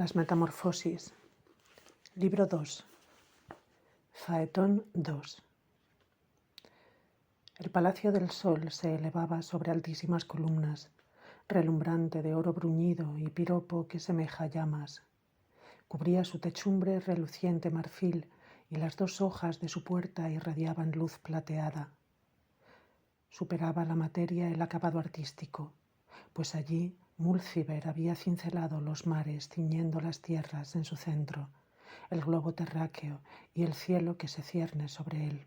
Las metamorfosis. Libro 2. Faetón 2. El Palacio del Sol se elevaba sobre altísimas columnas, relumbrante de oro bruñido y piropo que semeja llamas. Cubría su techumbre reluciente marfil y las dos hojas de su puerta irradiaban luz plateada. Superaba la materia el acabado artístico, pues allí Múlciber había cincelado los mares ciñendo las tierras en su centro, el globo terráqueo y el cielo que se cierne sobre él.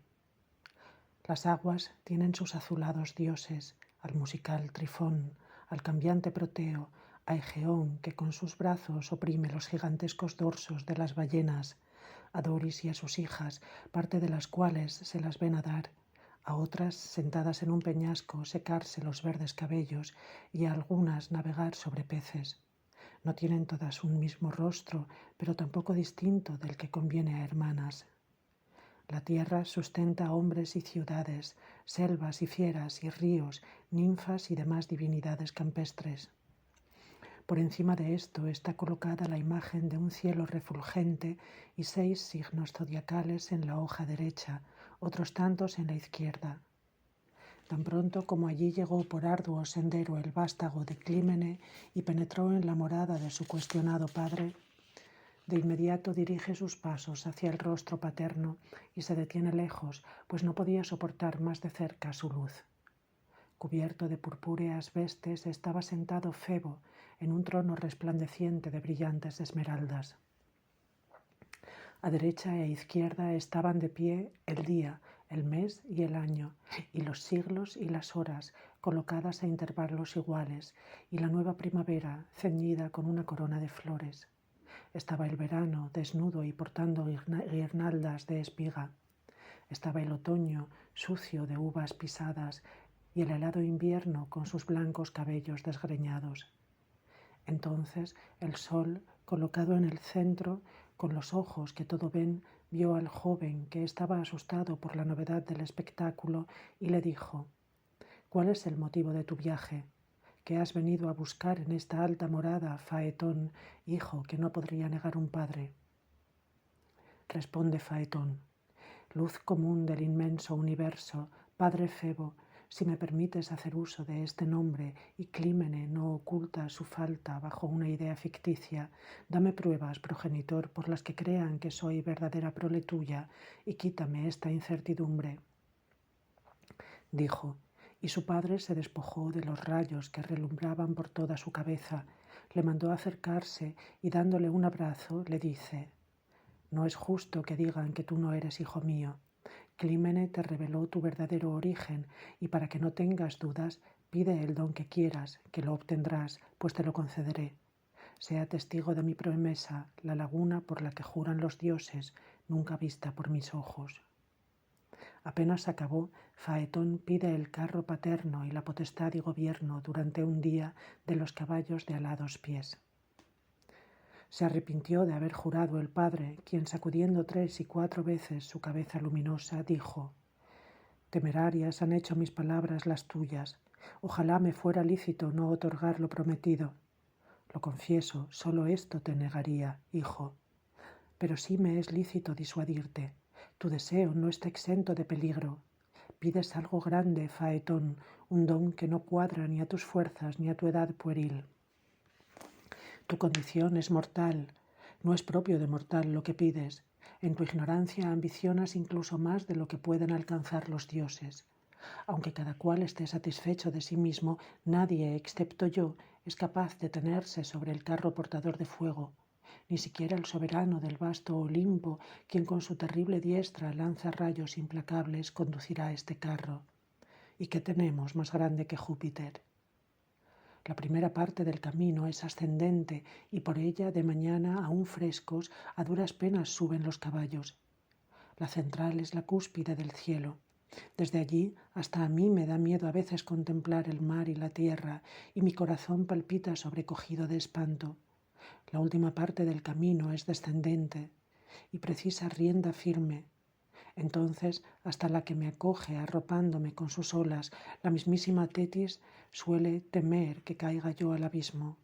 Las aguas tienen sus azulados dioses, al musical Trifón, al cambiante Proteo, a Egeón que con sus brazos oprime los gigantescos dorsos de las ballenas, a Doris y a sus hijas, parte de las cuales se las ve nadar, a otras sentadas en un peñasco secarse los verdes cabellos y a algunas navegar sobre peces. No tienen todas un mismo rostro, pero tampoco distinto del que conviene a hermanas. La tierra sustenta hombres y ciudades, selvas y fieras y ríos, ninfas y demás divinidades campestres. Por encima de esto está colocada la imagen de un cielo refulgente y 6 signos zodiacales en la hoja derecha, otros tantos en la izquierda. Tan pronto como allí llegó por arduo sendero el vástago de Clímene y penetró en la morada de su cuestionado padre, de inmediato dirige sus pasos hacia el rostro paterno y se detiene lejos, pues no podía soportar más de cerca su luz. Cubierto de purpúreas vestes estaba sentado Febo en un trono resplandeciente de brillantes esmeraldas. A derecha e izquierda estaban de pie el día, el mes y el año, y los siglos y las horas colocadas a intervalos iguales, y la nueva primavera ceñida con una corona de flores. Estaba el verano desnudo y portando guirnaldas de espiga. Estaba el otoño sucio de uvas pisadas y el helado invierno con sus blancos cabellos desgreñados. Entonces el sol, colocado en el centro, con los ojos que todo ven, vio al joven que estaba asustado por la novedad del espectáculo y le dijo: «¿Cuál es el motivo de tu viaje? ¿Qué has venido a buscar en esta alta morada, Faetón, hijo que no podría negar un padre?» Responde Faetón: «Luz común del inmenso universo, padre Febo, si me permites hacer uso de este nombre y Clímene no oculta su falta bajo una idea ficticia, dame pruebas, progenitor, por las que crean que soy verdadera prole tuya y quítame esta incertidumbre». Dijo, y su padre se despojó de los rayos que relumbraban por toda su cabeza, le mandó acercarse y dándole un abrazo le dice: «No es justo que digan que tú no eres hijo mío. Clímene te reveló tu verdadero origen y para que no tengas dudas, pide el don que quieras, que lo obtendrás, pues te lo concederé. Sea testigo de mi promesa la laguna por la que juran los dioses, nunca vista por mis ojos». Apenas acabó, Faetón pide el carro paterno y la potestad y gobierno durante un día de los caballos de alados pies. Se arrepintió de haber jurado el padre, quien sacudiendo 3 y 4 veces su cabeza luminosa, dijo: «Temerarias han hecho mis palabras las tuyas. Ojalá me fuera lícito no otorgar lo prometido. Lo confieso, solo esto te negaría, hijo. Pero sí me es lícito disuadirte. Tu deseo no está exento de peligro. Pides algo grande, Faetón, un don que no cuadra ni a tus fuerzas ni a tu edad pueril. Tu condición es mortal, no es propio de mortal lo que pides. En tu ignorancia ambicionas incluso más de lo que pueden alcanzar los dioses. Aunque cada cual esté satisfecho de sí mismo, nadie, excepto yo, es capaz de tenerse sobre el carro portador de fuego. Ni siquiera el soberano del vasto Olimpo, quien con su terrible diestra lanza rayos implacables, conducirá este carro. ¿Y qué tenemos más grande que Júpiter? La primera parte del camino es ascendente y por ella de mañana, aún frescos, a duras penas suben los caballos. La central es la cúspide del cielo. Desde allí hasta a mí me da miedo a veces contemplar el mar y la tierra y mi corazón palpita sobrecogido de espanto. La última parte del camino es descendente y precisa rienda firme. Entonces, hasta la que me acoge arropándome con sus olas, la mismísima Tetis, suele temer que caiga yo al abismo.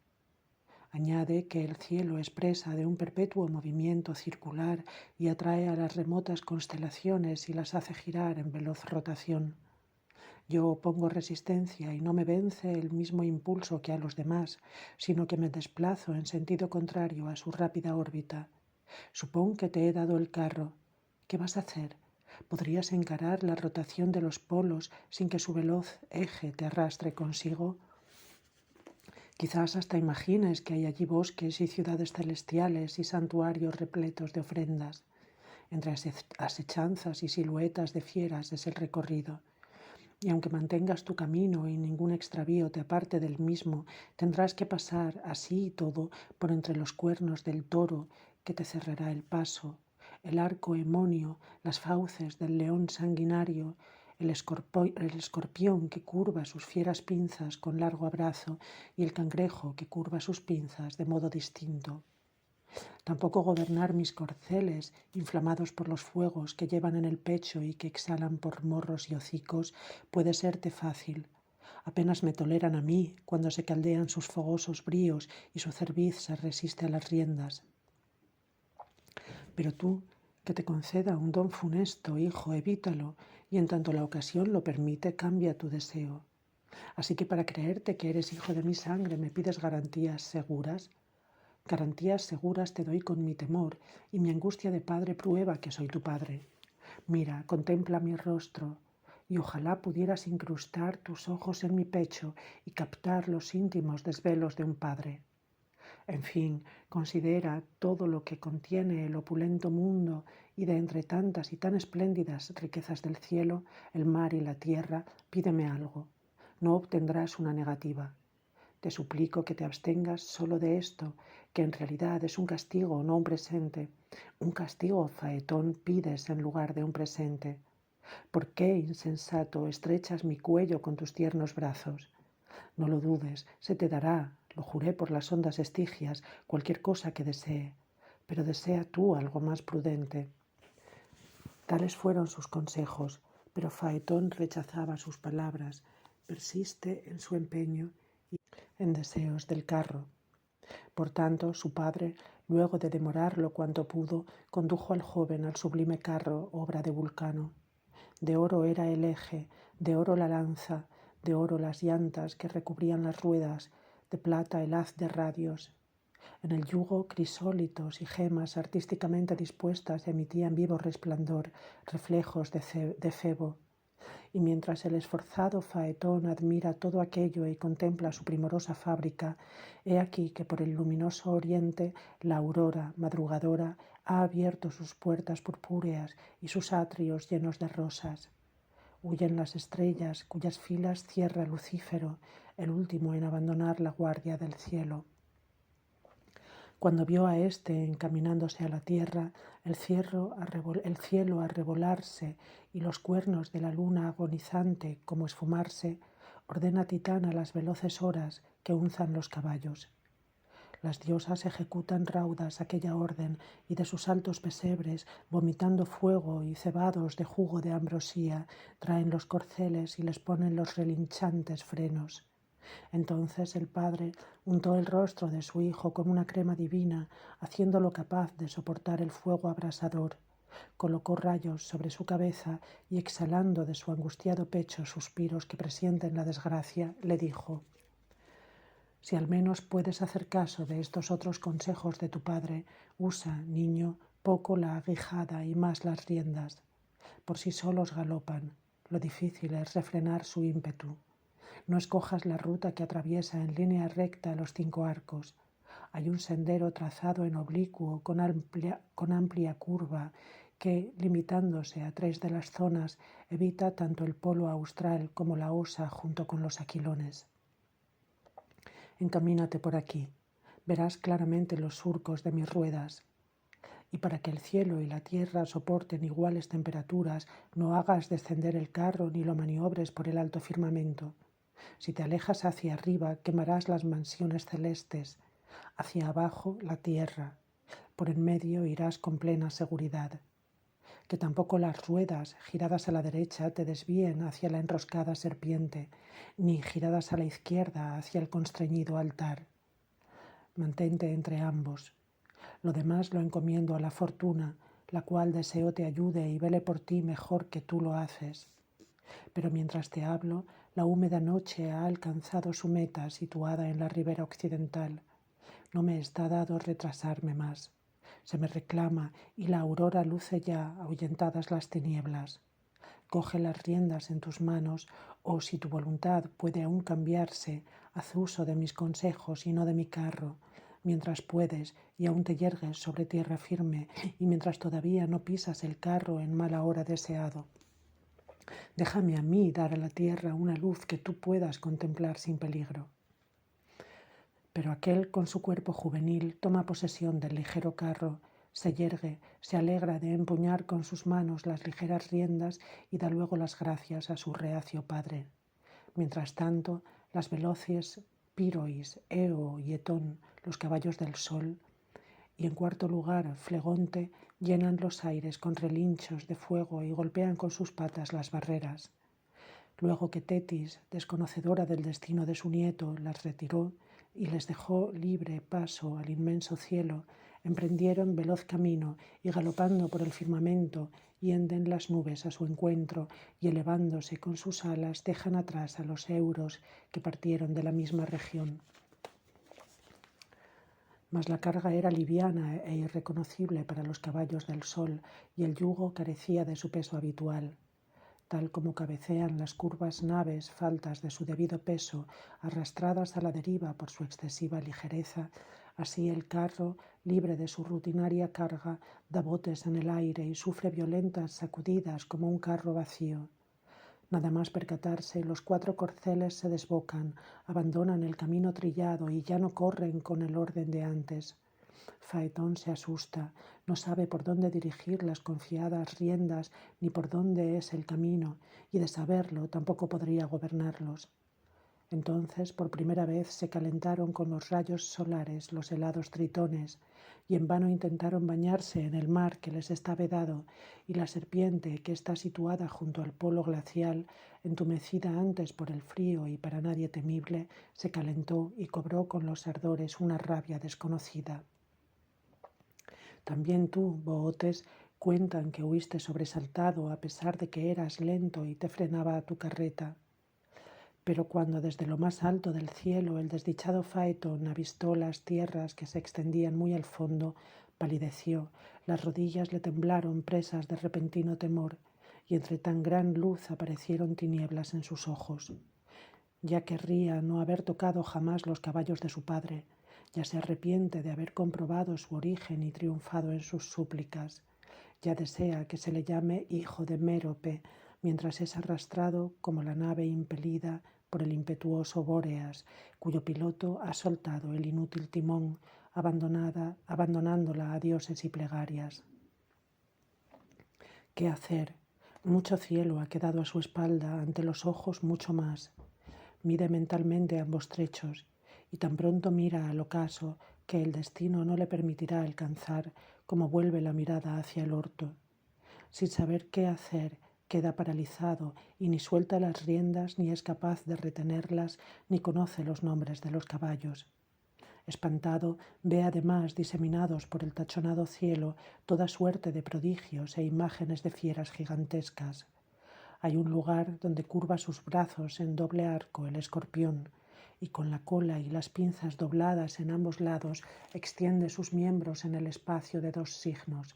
Añade que el cielo es presa de un perpetuo movimiento circular y atrae a las remotas constelaciones y las hace girar en veloz rotación. Yo opongo resistencia y no me vence el mismo impulso que a los demás, sino que me desplazo en sentido contrario a su rápida órbita. Supón que te he dado el carro. ¿Qué vas a hacer? ¿Podrías encarar la rotación de los polos sin que su veloz eje te arrastre consigo? Quizás hasta imagines que hay allí bosques y ciudades celestiales y santuarios repletos de ofrendas. Entre asechanzas y siluetas de fieras es el recorrido. Y aunque mantengas tu camino y ningún extravío te aparte del mismo, tendrás que pasar, así y todo, por entre los cuernos del toro que te cerrará el paso, el arco emonio, las fauces del león sanguinario, el escorpión que curva sus fieras pinzas con largo abrazo y el cangrejo que curva sus pinzas de modo distinto. Tampoco gobernar mis corceles, inflamados por los fuegos que llevan en el pecho y que exhalan por morros y hocicos, puede serte fácil. Apenas me toleran a mí cuando se caldean sus fogosos bríos y su cerviz se resiste a las riendas. Pero tú, que te conceda un don funesto, hijo, evítalo, y en tanto la ocasión lo permite, cambia tu deseo. Así que para creerte que eres hijo de mi sangre me pides garantías seguras. Garantías seguras te doy con mi temor, y mi angustia de padre prueba que soy tu padre. Mira, contempla mi rostro, y ojalá pudieras incrustar tus ojos en mi pecho y captar los íntimos desvelos de un padre. En fin, considera todo lo que contiene el opulento mundo, y de entre tantas y tan espléndidas riquezas del cielo, el mar y la tierra, pídeme algo. No obtendrás una negativa. Te suplico que te abstengas solo de esto, que en realidad es un castigo, no un presente. Un castigo, Faetón, pides en lugar de un presente. ¿Por qué, insensato, estrechas mi cuello con tus tiernos brazos? No lo dudes, se te dará, lo juré por las hondas estigias, cualquier cosa que desee, pero desea tú algo más prudente. Tales fueron sus consejos, pero Faetón rechazaba sus palabras, persiste en su empeño y en deseos del carro. Por tanto, su padre, luego de demorarlo cuanto pudo, condujo al joven al sublime carro, obra de Vulcano. De oro era el eje, de oro la lanza, de oro las llantas que recubrían las ruedas, de plata el haz de radios. En el yugo, crisólitos y gemas artísticamente dispuestas emitían vivo resplandor, reflejos de Febo. Y mientras el esforzado Faetón admira todo aquello y contempla su primorosa fábrica, he aquí que por el luminoso oriente la aurora madrugadora ha abierto sus puertas purpúreas y sus atrios llenos de rosas. Huyen las estrellas cuyas filas cierra Lucífero, el último en abandonar la guardia del cielo. Cuando vio a éste encaminándose a la tierra, el cielo a revolarse y los cuernos de la luna agonizante como esfumarse, ordena Titán a las veloces horas que unzan los caballos. Las diosas ejecutan raudas aquella orden y de sus altos pesebres, vomitando fuego y cebados de jugo de ambrosía, traen los corceles y les ponen los relinchantes frenos. Entonces el padre untó el rostro de su hijo con una crema divina, haciéndolo capaz de soportar el fuego abrasador. Colocó rayos sobre su cabeza y exhalando de su angustiado pecho suspiros que presienten la desgracia, le dijo: «Si al menos puedes hacer caso de estos otros consejos de tu padre, usa, niño, poco la aguijada y más las riendas. Por sí solos galopan. Lo difícil es refrenar su ímpetu. No escojas la ruta que atraviesa en línea recta los 5 arcos. Hay un sendero trazado en oblicuo con amplia curva que, limitándose a 3 de las zonas, evita tanto el polo austral como la osa junto con los aquilones. Encamínate por aquí. Verás claramente los surcos de mis ruedas. Y para que el cielo y la tierra soporten iguales temperaturas, no hagas descender el carro ni lo maniobres por el alto firmamento. Si te alejas hacia arriba, quemarás las mansiones celestes, hacia abajo la tierra, por en medio irás con plena seguridad. Que tampoco las ruedas, giradas a la derecha, te desvíen hacia la enroscada serpiente, ni giradas a la izquierda hacia el constreñido altar. Mantente entre ambos. Lo demás lo encomiendo a la fortuna, la cual deseo te ayude y vele por ti mejor que tú lo haces. Pero mientras te hablo, la húmeda noche ha alcanzado su meta situada en la ribera occidental. No me está dado retrasarme más. Se me reclama y la aurora luce ya ahuyentadas las tinieblas. Coge las riendas en tus manos o, si tu voluntad puede aún cambiarse, haz uso de mis consejos y no de mi carro, mientras puedes y aún te yergues sobre tierra firme y mientras todavía no pisas el carro en mala hora deseado. Déjame a mí dar a la tierra una luz que tú puedas contemplar sin peligro. Pero aquel con su cuerpo juvenil toma posesión del ligero carro, se yergue, se alegra de empuñar con sus manos las ligeras riendas y da luego las gracias a su reacio padre. Mientras tanto, las veloces Pirois, Eo y Etón, los caballos del sol, y en cuarto lugar Flegonte, llenan los aires con relinchos de fuego y golpean con sus patas las barreras. Luego que Tetis, desconocedora del destino de su nieto, las retiró y les dejó libre paso al inmenso cielo, emprendieron veloz camino y galopando por el firmamento hienden las nubes a su encuentro y elevándose con sus alas dejan atrás a los euros que partieron de la misma región. Mas la carga era liviana e irreconocible para los caballos del sol y el yugo carecía de su peso habitual. Tal como cabecean las curvas naves faltas de su debido peso, arrastradas a la deriva por su excesiva ligereza, así el carro, libre de su rutinaria carga, da botes en el aire y sufre violentas sacudidas como un carro vacío. Nada más percatarse, los 4 corceles se desbocan, abandonan el camino trillado y ya no corren con el orden de antes. Faetón se asusta, no sabe por dónde dirigir las confiadas riendas ni por dónde es el camino, y de saberlo tampoco podría gobernarlos. Entonces, por primera vez, se calentaron con los rayos solares los helados tritones, y en vano intentaron bañarse en el mar que les está vedado, y la serpiente, que está situada junto al polo glacial, entumecida antes por el frío y para nadie temible, se calentó y cobró con los ardores una rabia desconocida. También tú, Bootes, cuentan que huiste sobresaltado a pesar de que eras lento y te frenaba a tu carreta. Pero cuando desde lo más alto del cielo el desdichado Faetón avistó las tierras que se extendían muy al fondo, palideció, las rodillas le temblaron presas de repentino temor, y entre tan gran luz aparecieron tinieblas en sus ojos. Ya querría no haber tocado jamás los caballos de su padre, ya se arrepiente de haber comprobado su origen y triunfado en sus súplicas, ya desea que se le llame hijo de Mérope, mientras es arrastrado como la nave impelida por el impetuoso Bóreas, cuyo piloto ha soltado el inútil timón, abandonándola a dioses y plegarias. ¿Qué hacer? Mucho cielo ha quedado a su espalda, ante los ojos mucho más. Mide mentalmente ambos trechos, y tan pronto mira al ocaso que el destino no le permitirá alcanzar, como vuelve la mirada hacia el orto. Sin saber qué hacer, queda paralizado y ni suelta las riendas, ni es capaz de retenerlas, ni conoce los nombres de los caballos. Espantado, ve además diseminados por el tachonado cielo toda suerte de prodigios e imágenes de fieras gigantescas. Hay un lugar donde curva sus brazos en doble arco el escorpión, y con la cola y las pinzas dobladas en ambos lados extiende sus miembros en el espacio de 2 signos.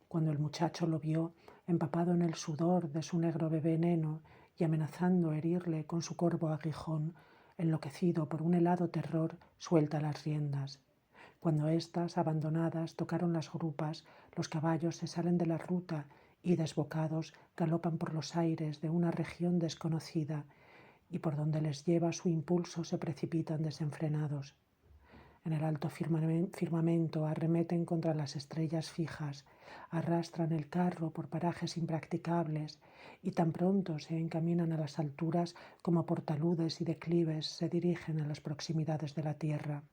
Cuando el muchacho lo vio, empapado en el sudor de su negro veneno y amenazando herirle con su corvo aguijón, enloquecido por un helado terror, suelta las riendas. Cuando éstas, abandonadas, tocaron las grupas, los caballos se salen de la ruta y, desbocados, galopan por los aires de una región desconocida, y por donde les lleva su impulso se precipitan desenfrenados. En el alto firmamento arremeten contra las estrellas fijas, arrastran el carro por parajes impracticables y tan pronto se encaminan a las alturas como por taludes y declives se dirigen a las proximidades de la tierra.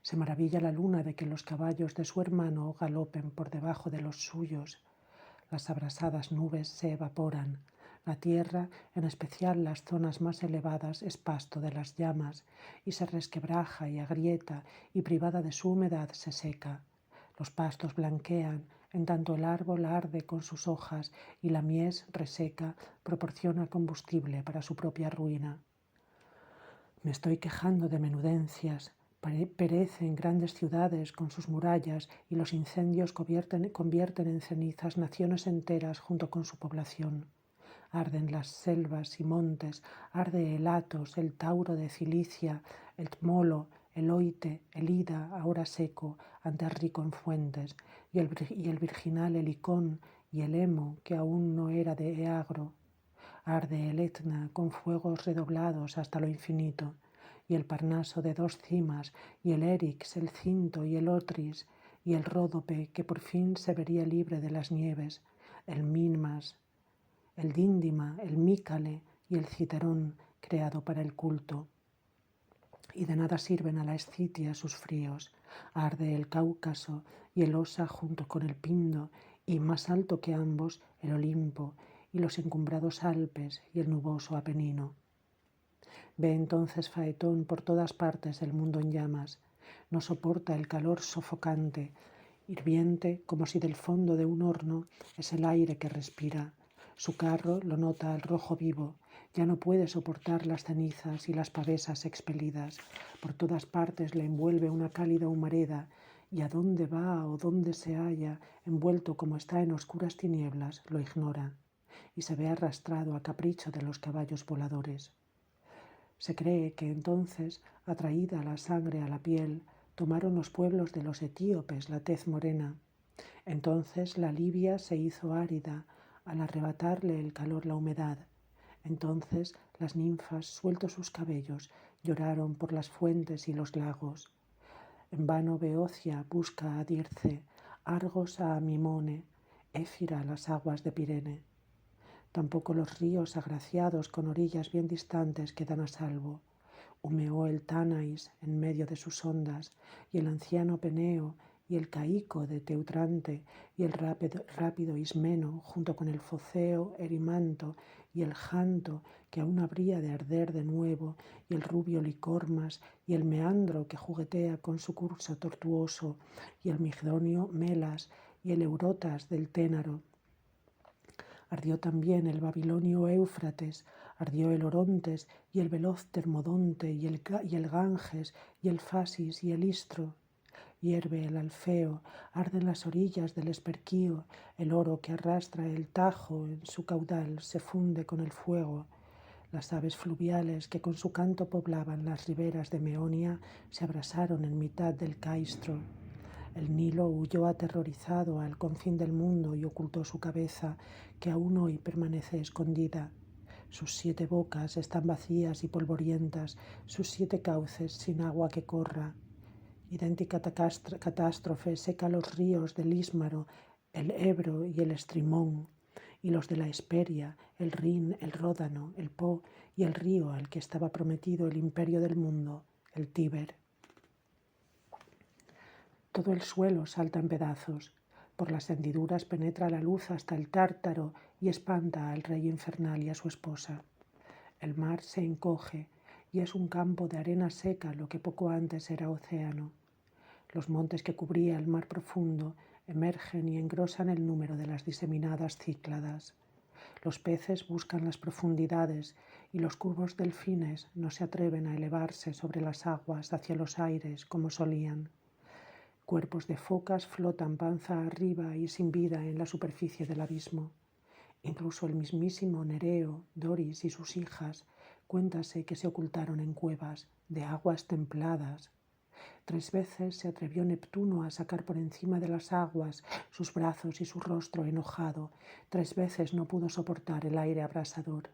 Se maravilla la luna de que los caballos de su hermano galopen por debajo de los suyos. Las abrasadas nubes se evaporan, La tierra, en especial las zonas más elevadas, es pasto de las llamas y se resquebraja y agrieta y privada de su humedad se seca. Los pastos blanquean, en tanto el árbol arde con sus hojas y la mies reseca proporciona combustible para su propia ruina. Me estoy quejando de menudencias. Perecen grandes ciudades con sus murallas y los incendios convierten en cenizas naciones enteras junto con su población. Arden las selvas y montes, arde el Athos, el Tauro de Cilicia, el Tmolo, el Oite, el Ida, ahora seco, antes rico en fuentes, y el virginal Helicón y el Hemo, que aún no era de Eagro. Arde el Etna con fuegos redoblados hasta lo infinito, y el Parnaso de dos cimas, y el Erix, el Cinto y el Otris, y el Ródope, que por fin se vería libre de las nieves, el Minmas, el Díndima, el Mícale y el Citerón, creado para el culto. Y de nada sirven a la Escitia sus fríos. Arde el Cáucaso y el Osa junto con el Pindo, y más alto que ambos el Olimpo, y los encumbrados Alpes y el nuboso Apenino. Ve entonces Faetón por todas partes el mundo en llamas. No soporta el calor sofocante, hirviente como si del fondo de un horno es el aire que respira. Su carro lo nota al rojo vivo, ya no puede soportar las cenizas y las pavesas expelidas. Por todas partes le envuelve una cálida humareda, y a dónde va o dónde se halla, envuelto como está en oscuras tinieblas, lo ignora, y se ve arrastrado a capricho de los caballos voladores. Se cree que entonces, atraída la sangre a la piel, tomaron los pueblos de los etíopes la tez morena. Entonces la Libia se hizo árida al arrebatarle el calor la humedad. Entonces las ninfas, sueltos sus cabellos, lloraron por las fuentes y los lagos. En vano Beocia busca a Dirce, Argos a Mimone, Éfira a las aguas de Pirene. Tampoco los ríos agraciados con orillas bien distantes quedan a salvo. Humeó el Tanais en medio de sus ondas, y el anciano Peneo, y el Caico de Teutrante, y el rápido Ismeno, junto con el Foceo Erimanto, y el Janto, que aún habría de arder de nuevo, y el rubio Licormas, y el Meandro, que juguetea con su curso tortuoso, y el Migdonio Melas, y el Eurotas del Ténaro. Ardió también el babilonio Éufrates, ardió el Orontes y el veloz Termodonte y el Ganges y el Fasis y el Istro. Hierve el Alfeo, arden las orillas del Esperquío, el oro que arrastra el Tajo en su caudal se funde con el fuego. Las aves fluviales que con su canto poblaban las riberas de Meonia se abrasaron en mitad del Caistro. El Nilo huyó aterrorizado al confín del mundo y ocultó su cabeza, que aún hoy permanece escondida. Sus 7 bocas están vacías y polvorientas, sus 7 cauces sin agua que corra. Idéntica catástrofe seca los ríos del Ísmaro, el Ebro y el Estrimón, y los de la Hesperia, el Rin, el Ródano, el Po y el río al que estaba prometido el imperio del mundo, el Tíber. Todo el suelo salta en pedazos. Por las hendiduras penetra la luz hasta el Tártaro y espanta al rey infernal y a su esposa. El mar se encoge y es un campo de arena seca lo que poco antes era océano. Los montes que cubría el mar profundo emergen y engrosan el número de las diseminadas Cícladas. Los peces buscan las profundidades y los curvos delfines no se atreven a elevarse sobre las aguas hacia los aires como solían. Cuerpos de focas flotan panza arriba y sin vida en la superficie del abismo. Incluso el mismísimo Nereo, Doris y sus hijas, cuéntase que se ocultaron en cuevas de aguas templadas. 3 veces se atrevió Neptuno a sacar por encima de las aguas sus brazos y su rostro enojado. 3 veces no pudo soportar el aire abrasador.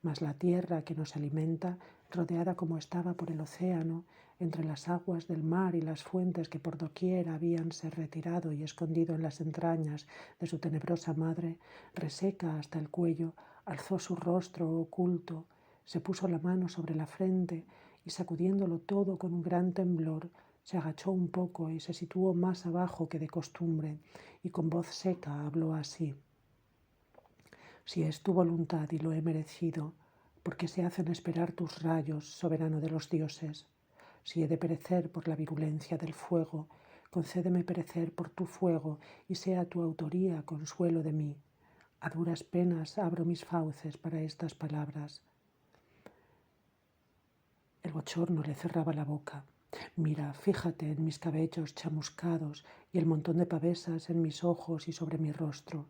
Mas la tierra que nos alimenta, rodeada como estaba por el océano, entre las aguas del mar y las fuentes que por doquier habíanse retirado y escondido en las entrañas de su tenebrosa madre, reseca hasta el cuello, alzó su rostro oculto, se puso la mano sobre la frente y sacudiéndolo todo con un gran temblor, se agachó un poco y se situó más abajo que de costumbre, y con voz seca habló así: Si es tu voluntad y lo he merecido, ¿por qué se hacen esperar tus rayos, soberano de los dioses? Si he de perecer por la virulencia del fuego, concédeme perecer por tu fuego y sea tu autoría consuelo de mí. A duras penas abro mis fauces para estas palabras. El bochorno le cerraba la boca. Mira, fíjate en mis cabellos chamuscados y el montón de pavesas en mis ojos y sobre mi rostro.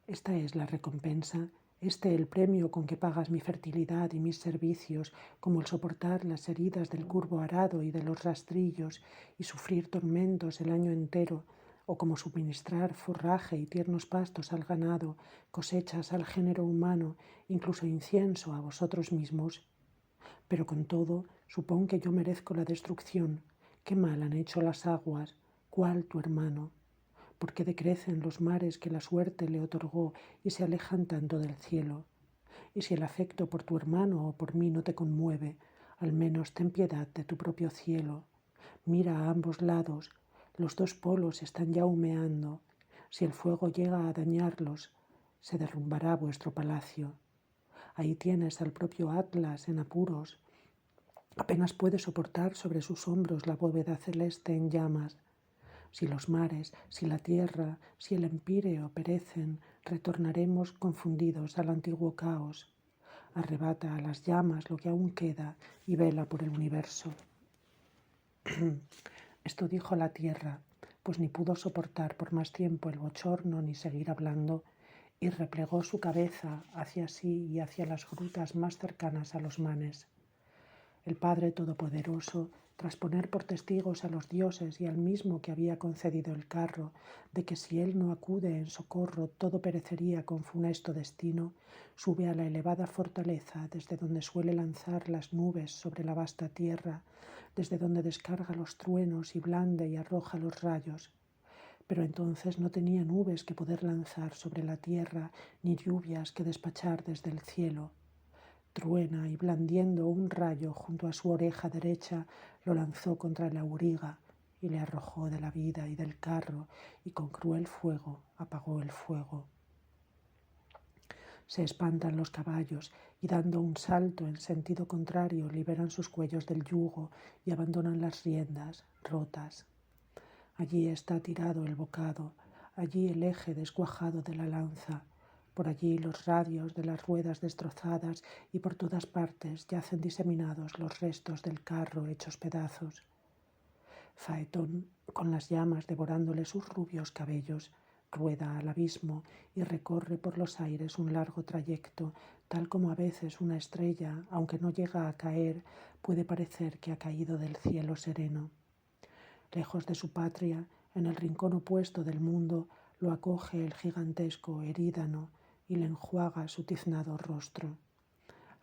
Esta es la recompensa, el premio con que pagas mi fertilidad y mis servicios, como el soportar las heridas del curvo arado y de los rastrillos y sufrir tormentos el año entero, o como suministrar forraje y tiernos pastos al ganado, cosechas al género humano, incluso incienso a vosotros mismos. Pero con todo, supón que yo merezco la destrucción. ¿Qué mal han hecho las aguas? ¿Cuál tu hermano? ¿Por qué decrecen los mares que la suerte le otorgó y se alejan tanto del cielo? Y si el afecto por tu hermano o por mí no te conmueve, al menos ten piedad de tu propio cielo. Mira a ambos lados, los dos polos están ya humeando. Si el fuego llega a dañarlos, se derrumbará vuestro palacio. Ahí tienes al propio Atlas en apuros. Apenas puede soportar sobre sus hombros la bóveda celeste en llamas. Si los mares, si la tierra, si el empíreo perecen, retornaremos confundidos al antiguo caos. Arrebata a las llamas lo que aún queda y vela por el universo. Esto dijo la tierra, pues ni pudo soportar por más tiempo el bochorno ni seguir hablando, y replegó su cabeza hacia sí y hacia las grutas más cercanas a los manes. El Padre Todopoderoso, tras poner por testigos a los dioses y al mismo que había concedido el carro, de que si él no acude en socorro todo perecería con funesto destino, sube a la elevada fortaleza desde donde suele lanzar las nubes sobre la vasta tierra, desde donde descarga los truenos y blande y arroja los rayos. Pero entonces no tenía nubes que poder lanzar sobre la tierra, ni lluvias que despachar desde el cielo. Truena y blandiendo un rayo junto a su oreja derecha, lo lanzó contra el auriga y le arrojó de la vida y del carro, y con cruel fuego apagó el fuego. Se espantan los caballos y dando un salto en sentido contrario liberan sus cuellos del yugo y abandonan las riendas rotas. Allí está tirado el bocado, allí el eje descuajado de la lanza, por allí los radios de las ruedas destrozadas y por todas partes yacen diseminados los restos del carro hechos pedazos. Faetón, con las llamas devorándole sus rubios cabellos, rueda al abismo y recorre por los aires un largo trayecto, tal como a veces una estrella, aunque no llega a caer, puede parecer que ha caído del cielo sereno. Lejos de su patria, en el rincón opuesto del mundo, lo acoge el gigantesco Erídano y le enjuaga su tiznado rostro.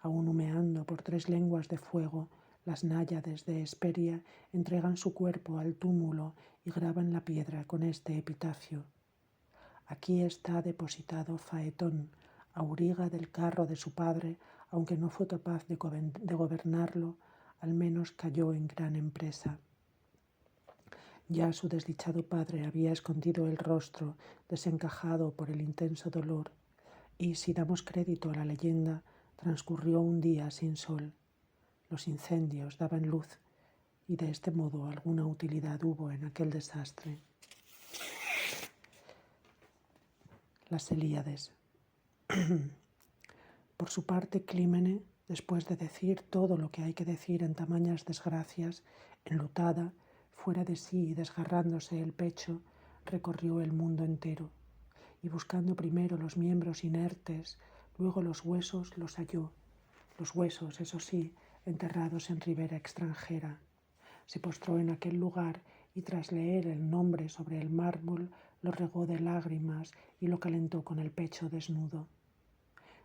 Aún humeando por 3 lenguas de fuego, las náyades de Hesperia entregan su cuerpo al túmulo y graban la piedra con este epitafio. Aquí está depositado Faetón, auriga del carro de su padre, aunque no fue capaz de gobernarlo, al menos cayó en gran empresa. Ya su desdichado padre había escondido el rostro, desencajado por el intenso dolor, y, si damos crédito a la leyenda, transcurrió un día sin sol. Los incendios daban luz, y de este modo alguna utilidad hubo en aquel desastre. Las Helíades. Por su parte, Clímene, después de decir todo lo que hay que decir en tamañas desgracias, enlutada, fuera de sí y desgarrándose el pecho, recorrió el mundo entero, y buscando primero los miembros inertes, luego los huesos los halló, los huesos, eso sí, enterrados en ribera extranjera. Se postró en aquel lugar y tras leer el nombre sobre el mármol, lo regó de lágrimas y lo calentó con el pecho desnudo.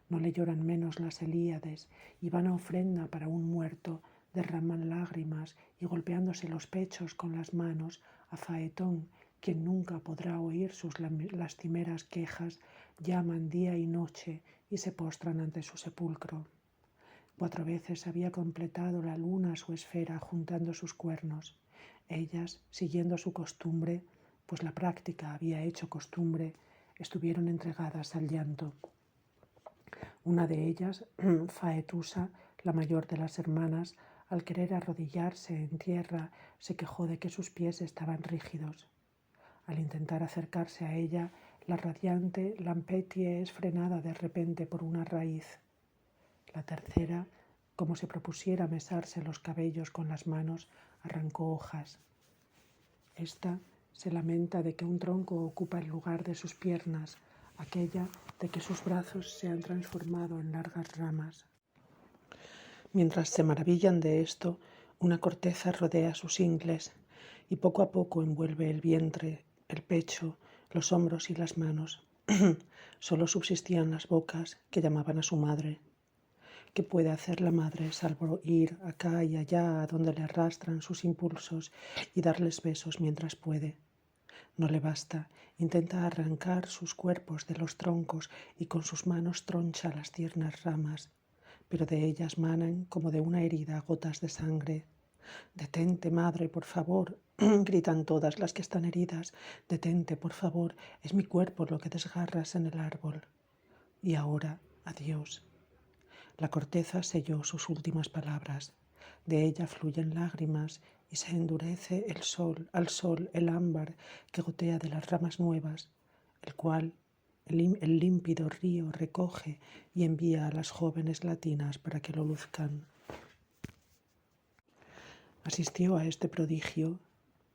No le lloran menos las Helíades, y van a ofrenda para un muerto, derraman lágrimas y golpeándose los pechos con las manos, a Faetón, quien nunca podrá oír sus lastimeras quejas, llaman día y noche y se postran ante su sepulcro. 4 veces había completado la luna su esfera juntando sus cuernos. Ellas, siguiendo su costumbre, pues la práctica había hecho costumbre, estuvieron entregadas al llanto. Una de ellas, Faetusa, la mayor de las hermanas, al querer arrodillarse en tierra, se quejó de que sus pies estaban rígidos. Al intentar acercarse a ella, la radiante Lampetie es frenada de repente por una raíz. La tercera, como si propusiera mesarse los cabellos con las manos, arrancó hojas. Esta se lamenta de que un tronco ocupa el lugar de sus piernas, aquella de que sus brazos se han transformado en largas ramas. Mientras se maravillan de esto, una corteza rodea sus ingles y poco a poco envuelve el vientre, el pecho, los hombros y las manos. Solo subsistían las bocas que llamaban a su madre. ¿Qué puede hacer la madre salvo ir acá y allá a donde le arrastran sus impulsos y darles besos mientras puede? No le basta, intenta arrancar sus cuerpos de los troncos y con sus manos troncha las tiernas ramas, pero de ellas manan como de una herida gotas de sangre. «Detente, madre, por favor», gritan todas las que están heridas. «Detente, por favor, es mi cuerpo lo que desgarras en el árbol». Y ahora, adiós. La corteza selló sus últimas palabras. De ella fluyen lágrimas y se endurece al sol el ámbar que gotea de las ramas nuevas, el cual el límpido río recoge y envía a las jóvenes latinas para que lo luzcan. Asistió a este prodigio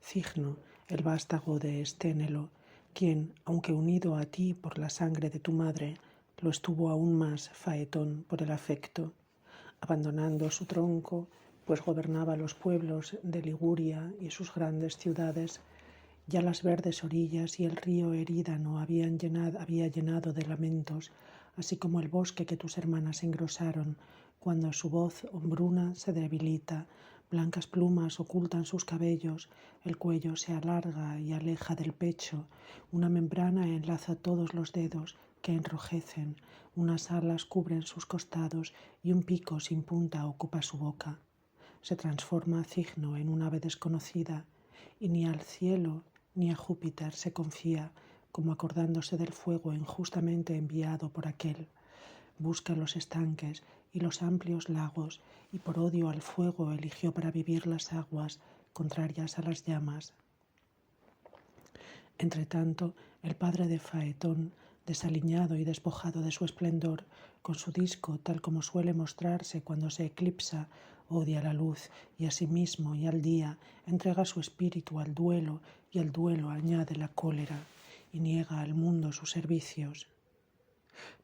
Cigno, el vástago de Esténelo, quien, aunque unido a ti por la sangre de tu madre, lo estuvo aún más Faetón por el afecto, abandonando su tronco, pues gobernaba los pueblos de Liguria y sus grandes ciudades. Ya las verdes orillas y el río Erídano había llenado de lamentos, así como el bosque que tus hermanas engrosaron, cuando su voz hombruna se debilita, blancas plumas ocultan sus cabellos, el cuello se alarga y aleja del pecho, una membrana enlaza todos los dedos que enrojecen, unas alas cubren sus costados y un pico sin punta ocupa su boca. Se transforma Cigno en un ave desconocida y ni al cielo ni a Júpiter se confía, como acordándose del fuego injustamente enviado por aquel. Busca los estanques y los amplios lagos y por odio al fuego eligió para vivir las aguas contrarias a las llamas. Entretanto, el padre de Faetón, desaliñado y despojado de su esplendor, con su disco tal como suele mostrarse cuando se eclipsa, odia la luz y a sí mismo y al día entrega su espíritu al duelo y el duelo añade la cólera y niega al mundo sus servicios.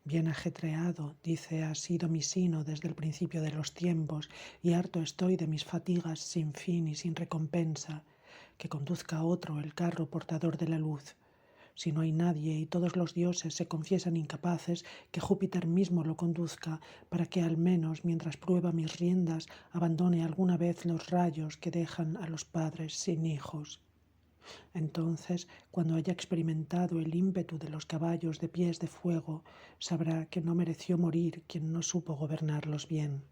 Bien ajetreado, dice, ha sido mi sino desde el principio de los tiempos y harto estoy de mis fatigas sin fin y sin recompensa. Que conduzca otro el carro portador de la luz. Si no hay nadie y todos los dioses se confiesan incapaces, que Júpiter mismo lo conduzca, para que al menos, mientras prueba mis riendas, abandone alguna vez los rayos que dejan a los padres sin hijos. Entonces, cuando haya experimentado el ímpetu de los caballos de pies de fuego, sabrá que no mereció morir quien no supo gobernarlos bien.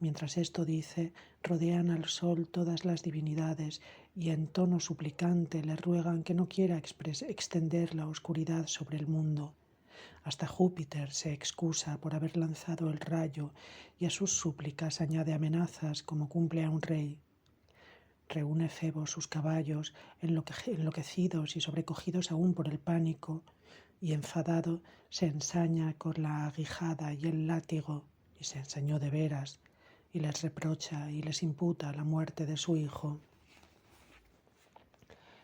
Mientras esto dice, rodean al sol todas las divinidades y en tono suplicante le ruegan que no quiera extender la oscuridad sobre el mundo. Hasta Júpiter se excusa por haber lanzado el rayo y a sus súplicas añade amenazas como cumple a un rey. Reúne Febo sus caballos, enloquecidos y sobrecogidos aún por el pánico, y enfadado se ensaña con la aguijada y el látigo, y se ensañó de veras, y les reprocha y les imputa la muerte de su hijo.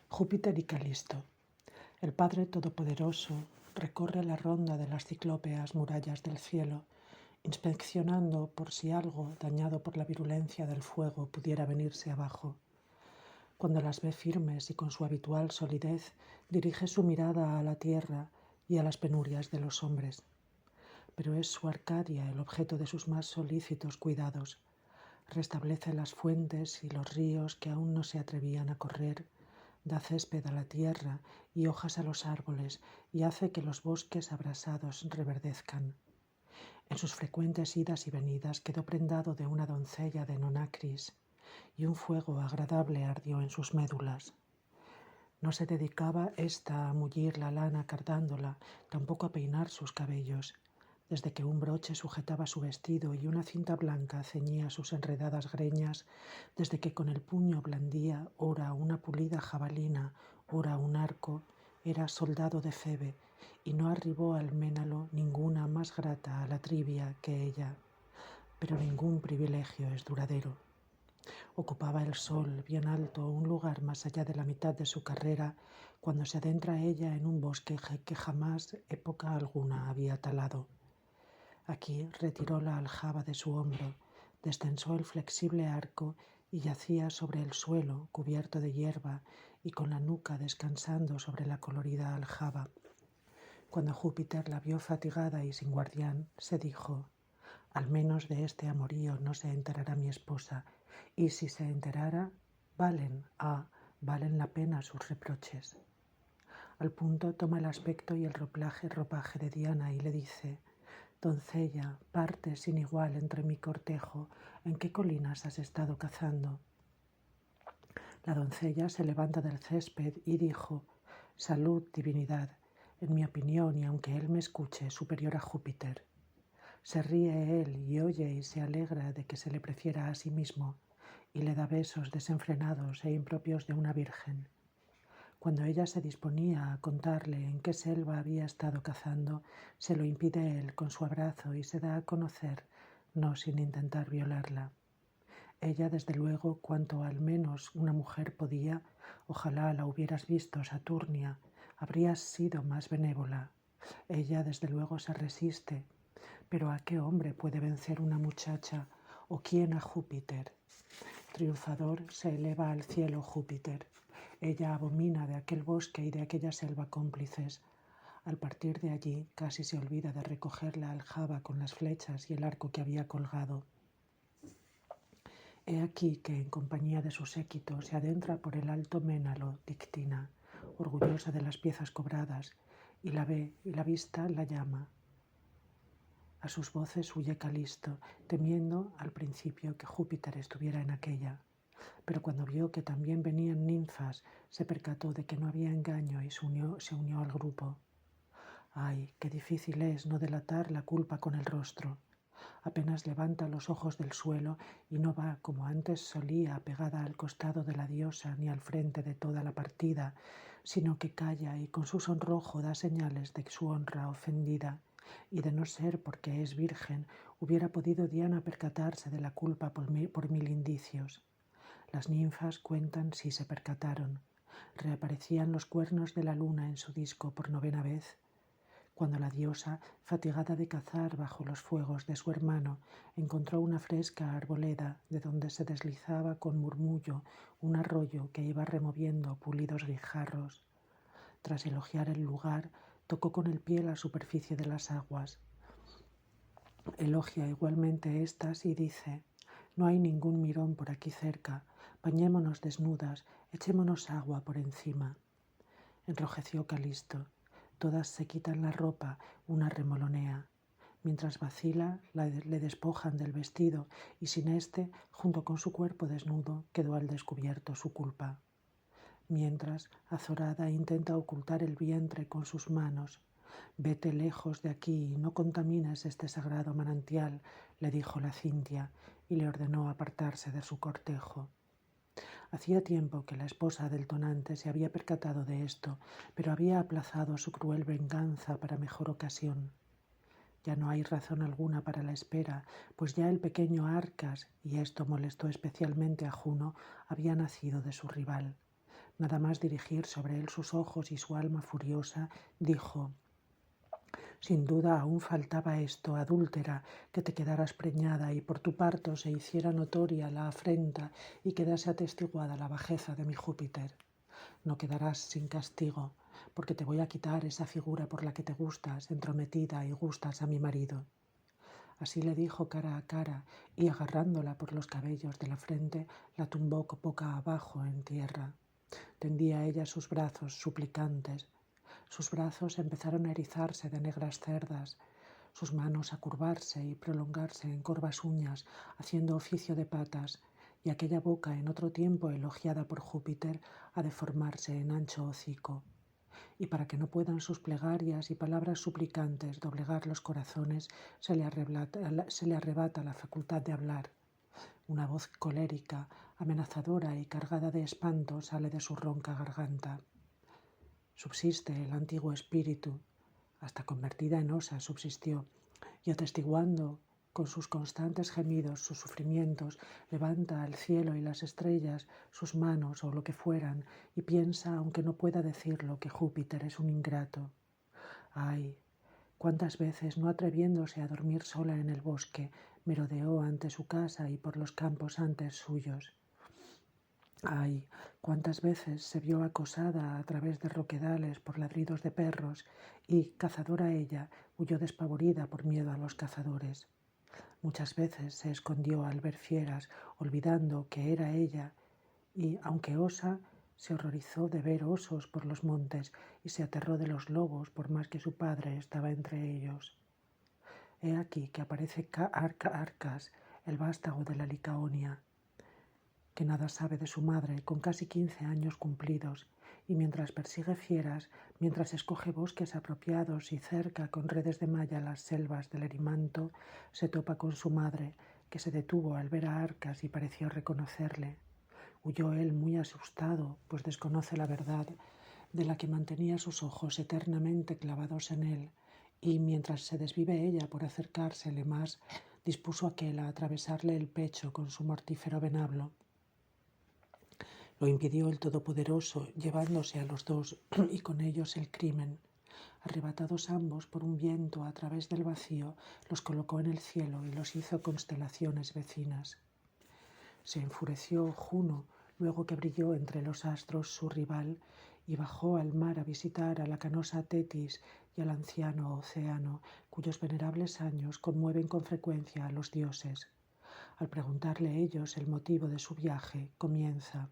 Júpiter y Calisto. El Padre Todopoderoso recorre la ronda de las ciclópeas murallas del cielo, inspeccionando por si algo dañado por la virulencia del fuego pudiera venirse abajo. Cuando las ve firmes y con su habitual solidez, dirige su mirada a la tierra y a las penurias de los hombres. Pero es su Arcadia el objeto de sus más solícitos cuidados. Restablece las fuentes y los ríos que aún no se atrevían a correr, da césped a la tierra y hojas a los árboles y hace que los bosques abrasados reverdezcan. En sus frecuentes idas y venidas quedó prendado de una doncella de Nonacris y un fuego agradable ardió en sus médulas. No se dedicaba ésta a mullir la lana cardándola, tampoco a peinar sus cabellos. Desde que un broche sujetaba su vestido y una cinta blanca ceñía sus enredadas greñas, desde que con el puño blandía ora una pulida jabalina, ora un arco, era soldado de Febe, y no arribó al Ménalo ninguna más grata a la trivia que ella. Pero ningún privilegio es duradero. Ocupaba el sol bien alto un lugar más allá de la mitad de su carrera cuando se adentra ella en un bosque que jamás época alguna había talado. Aquí retiró la aljaba de su hombro, destensó el flexible arco y yacía sobre el suelo cubierto de hierba y con la nuca descansando sobre la colorida aljaba. Cuando Júpiter la vio fatigada y sin guardián, se dijo: «Al menos de este amorío no se enterará mi esposa, y si se enterara, valen la pena sus reproches». Al punto toma el aspecto y el ropaje de Diana y le dice: «Doncella, parte sin igual entre mi cortejo, ¿en qué colinas has estado cazando?». La doncella se levanta del césped y dijo: «Salud, divinidad, en mi opinión, y aunque él me escuche, superior a Júpiter». Se ríe él y oye y se alegra de que se le prefiera a sí mismo, y le da besos desenfrenados e impropios de una virgen. Cuando ella se disponía a contarle en qué selva había estado cazando, se lo impide él con su abrazo y se da a conocer, no sin intentar violarla. Ella, desde luego, cuanto al menos una mujer podía, ojalá la hubieras visto, Saturnia, habrías sido más benévola. Ella, desde luego, se resiste. Pero ¿a qué hombre puede vencer una muchacha? ¿O quién a Júpiter? Triunfador se eleva al cielo Júpiter. Ella abomina de aquel bosque y de aquella selva cómplices. Al partir de allí casi se olvida de recoger la aljaba con las flechas y el arco que había colgado. He aquí que en compañía de su séquito se adentra por el alto Ménalo Dictina, orgullosa de las piezas cobradas, y la ve y la vista la llama. A sus voces huye Calisto, temiendo al principio que Júpiter estuviera en aquella. Pero cuando vio que también venían ninfas, se percató de que no había engaño y se unió al grupo. ¡Ay, qué difícil es no delatar la culpa con el rostro! Apenas levanta los ojos del suelo y no va, como antes solía, pegada al costado de la diosa ni al frente de toda la partida, sino que calla y con su sonrojo da señales de su honra ofendida. Y de no ser porque es virgen, hubiera podido Diana percatarse de la culpa por mil indicios. Las ninfas cuentan si se percataron. Reaparecían los cuernos de la luna en su disco por 9ª vez. Cuando la diosa, fatigada de cazar bajo los fuegos de su hermano, encontró una fresca arboleda de donde se deslizaba con murmullo un arroyo que iba removiendo pulidos guijarros. Tras elogiar el lugar, tocó con el pie la superficie de las aguas. Elogia igualmente estas y dice: «No hay ningún mirón por aquí cerca, bañémonos desnudas, echémonos agua por encima». Enrojeció Calisto. Todas se quitan la ropa, una remolonea. Mientras vacila, le despojan del vestido y sin éste, junto con su cuerpo desnudo, quedó al descubierto su culpa. Mientras, azorada, intenta ocultar el vientre con sus manos. «Vete lejos de aquí y no contamines este sagrado manantial», le dijo la Cintia, y le ordenó apartarse de su cortejo. Hacía tiempo que la esposa del tonante se había percatado de esto, pero había aplazado su cruel venganza para mejor ocasión. Ya no hay razón alguna para la espera, pues ya el pequeño Arcas, y esto molestó especialmente a Juno, había nacido de su rival. Nada más dirigir sobre él sus ojos y su alma furiosa, dijo: «Sin duda aún faltaba esto, adúltera, que te quedaras preñada y por tu parto se hiciera notoria la afrenta y quedase atestiguada la bajeza de mi Júpiter. No quedarás sin castigo, porque te voy a quitar esa figura por la que te gustas, entrometida y gustas a mi marido». Así le dijo cara a cara y agarrándola por los cabellos de la frente, la tumbó boca abajo en tierra. Tendía ella sus brazos suplicantes. Sus brazos empezaron a erizarse de negras cerdas, sus manos a curvarse y prolongarse en corvas uñas, haciendo oficio de patas, y aquella boca en otro tiempo elogiada por Júpiter a deformarse en ancho hocico. Y para que no puedan sus plegarias y palabras suplicantes doblegar los corazones, se le arrebata la facultad de hablar. Una voz colérica, amenazadora y cargada de espanto sale de su ronca garganta. Subsiste el antiguo espíritu, hasta convertida en osa subsistió, y atestiguando con sus constantes gemidos sus sufrimientos, levanta al cielo y las estrellas sus manos o lo que fueran, y piensa, aunque no pueda decirlo, que Júpiter es un ingrato. ¡Ay! Cuántas veces, no atreviéndose a dormir sola en el bosque, merodeó ante su casa y por los campos antes suyos. ¡Ay! Cuántas veces se vio acosada a través de roquedales por ladridos de perros y, cazadora ella, huyó despavorida por miedo a los cazadores. Muchas veces se escondió al ver fieras, olvidando que era ella, y, aunque osa, se horrorizó de ver osos por los montes y se aterró de los lobos por más que su padre estaba entre ellos. He aquí que aparece Arcas, el vástago de la Licaonia, que nada sabe de su madre, con casi 15 años cumplidos, y mientras persigue fieras, mientras escoge bosques apropiados y cerca con redes de malla las selvas del Erimanto, se topa con su madre, que se detuvo al ver a Arcas y pareció reconocerle. Huyó él muy asustado, pues desconoce la verdad, de la que mantenía sus ojos eternamente clavados en él, y mientras se desvive ella por acercársele más, dispuso aquel a atravesarle el pecho con su mortífero venablo. Lo impidió el Todopoderoso, llevándose a los dos y con ellos el crimen. Arrebatados ambos por un viento a través del vacío, los colocó en el cielo y los hizo constelaciones vecinas. Se enfureció Juno, luego que brilló entre los astros su rival, y bajó al mar a visitar a la canosa Tetis y al anciano Océano, cuyos venerables años conmueven con frecuencia a los dioses. Al preguntarle ellos el motivo de su viaje, comienza: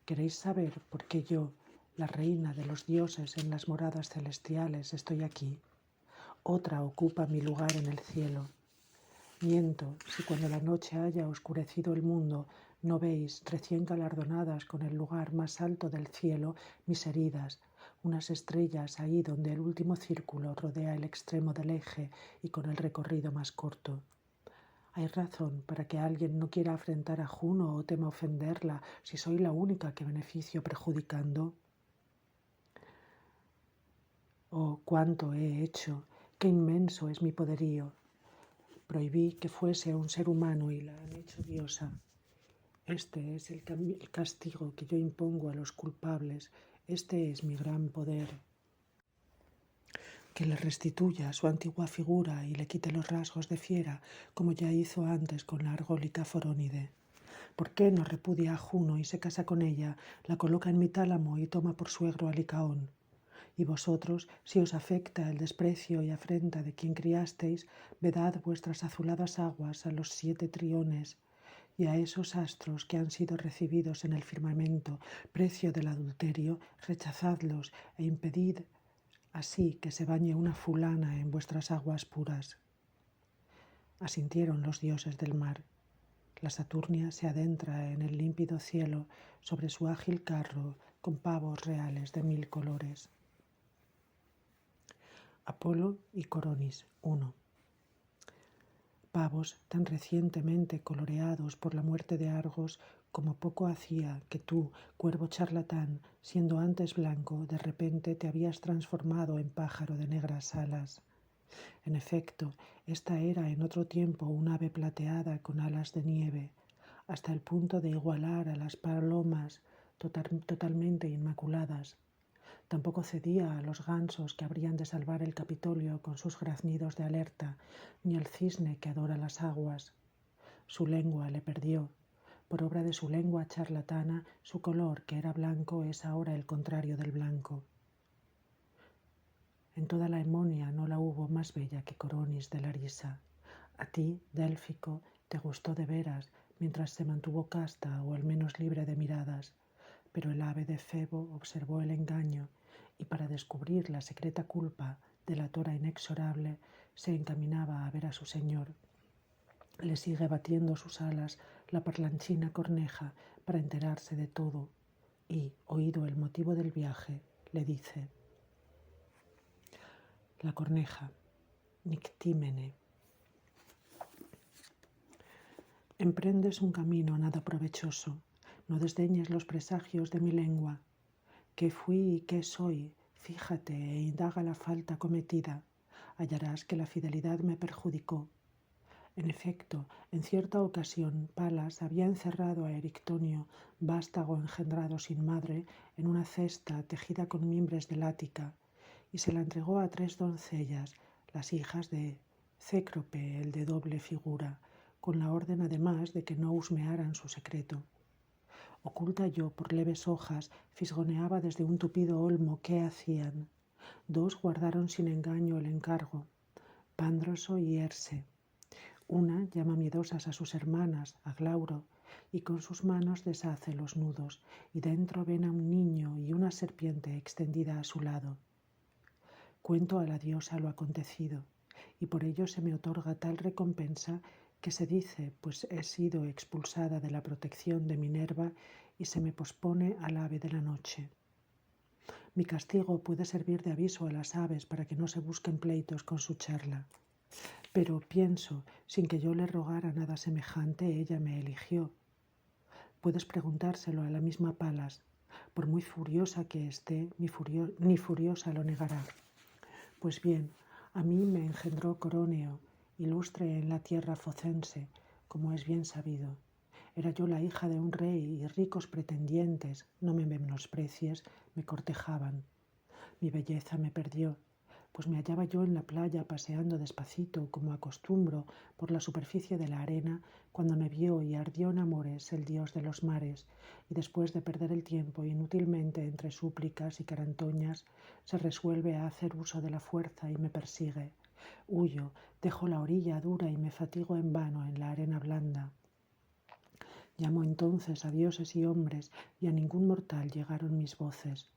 ¿Queréis saber por qué yo, la reina de los dioses en las moradas celestiales, estoy aquí? Otra ocupa mi lugar en el cielo. Miento si cuando la noche haya oscurecido el mundo no veis, recién galardonadas con el lugar más alto del cielo, mis heridas, unas estrellas ahí donde el último círculo rodea el extremo del eje y con el recorrido más corto. ¿Hay razón para que alguien no quiera afrentar a Juno o tema ofenderla si soy la única que beneficio perjudicando? Oh, cuánto he hecho, qué inmenso es mi poderío. Prohibí que fuese un ser humano y la han hecho diosa. Este es el castigo que yo impongo a los culpables. Este es mi gran poder. Que le restituya su antigua figura y le quite los rasgos de fiera, como ya hizo antes con la argólica Forónide. ¿Por qué no repudia a Juno y se casa con ella, la coloca en mi tálamo y toma por suegro a Licaón? Y vosotros, si os afecta el desprecio y afrenta de quien criasteis, vedad vuestras azuladas aguas a los 7 triones y a esos astros que han sido recibidos en el firmamento, precio del adulterio, rechazadlos e impedid así que se bañe una fulana en vuestras aguas puras. Asintieron los dioses del mar. La Saturnia se adentra en el límpido cielo sobre su ágil carro con pavos reales de 1000 colores. Apolo y Coronis 1. Pavos tan recientemente coloreados por la muerte de Argos, como poco hacía que tú, cuervo charlatán, siendo antes blanco, de repente te habías transformado en pájaro de negras alas. En efecto, esta era en otro tiempo un ave plateada con alas de nieve, hasta el punto de igualar a las palomas totalmente inmaculadas. Tampoco cedía a los gansos que habrían de salvar el Capitolio con sus graznidos de alerta, ni al cisne que adora las aguas. Su lengua le perdió. Por obra de su lengua charlatana, su color, que era blanco, es ahora el contrario del blanco. En toda la Emonia no la hubo más bella que Coronis de Larisa. A ti, Délfico, te gustó de veras, mientras se mantuvo casta o al menos libre de miradas. Pero el ave de Febo observó el engaño y para descubrir la secreta culpa de la tora inexorable se encaminaba a ver a su señor. Le sigue batiendo sus alas la parlanchina corneja para enterarse de todo y, oído el motivo del viaje, le dice: la corneja, nictímene. Emprendes un camino nada provechoso, no desdeñes los presagios de mi lengua. ¿Qué fui y qué soy? Fíjate e indaga la falta cometida. Hallarás que la fidelidad me perjudicó. En efecto, en cierta ocasión, Palas había encerrado a Erictonio, vástago engendrado sin madre, en una cesta tejida con mimbres de lática, y se la entregó a 3 doncellas, las hijas de Cécrope, el de doble figura, con la orden además de que no husmearan su secreto. Oculta yo por leves hojas, fisgoneaba desde un tupido olmo qué hacían. 2 guardaron sin engaño el encargo, Pándroso y Herse. Una llama miedosas a sus hermanas, a Glauro, y con sus manos deshace los nudos, y dentro ven a un niño y una serpiente extendida a su lado. Cuento a la diosa lo acontecido, y por ello se me otorga tal recompensa que se dice, pues he sido expulsada de la protección de Minerva y se me pospone al ave de la noche. Mi castigo puede servir de aviso a las aves para que no se busquen pleitos con su charla. Pero pienso, sin que yo le rogara nada semejante, ella me eligió. Puedes preguntárselo a la misma Palas. Por muy furiosa que esté, ni furiosa lo negará. Pues bien, a mí me engendró Coroneo, ilustre en la tierra focense, como es bien sabido. Era yo la hija de un rey y ricos pretendientes, no me menosprecies, me cortejaban. Mi belleza me perdió, pues me hallaba yo en la playa paseando despacito, como acostumbro, por la superficie de la arena, cuando me vio y ardió en amores el dios de los mares, y después de perder el tiempo inútilmente entre súplicas y carantoñas, se resuelve a hacer uso de la fuerza y me persigue. Huyo, dejo la orilla dura y me fatigo en vano en la arena blanda. Llamo entonces a dioses y hombres, y a ningún mortal llegaron mis voces.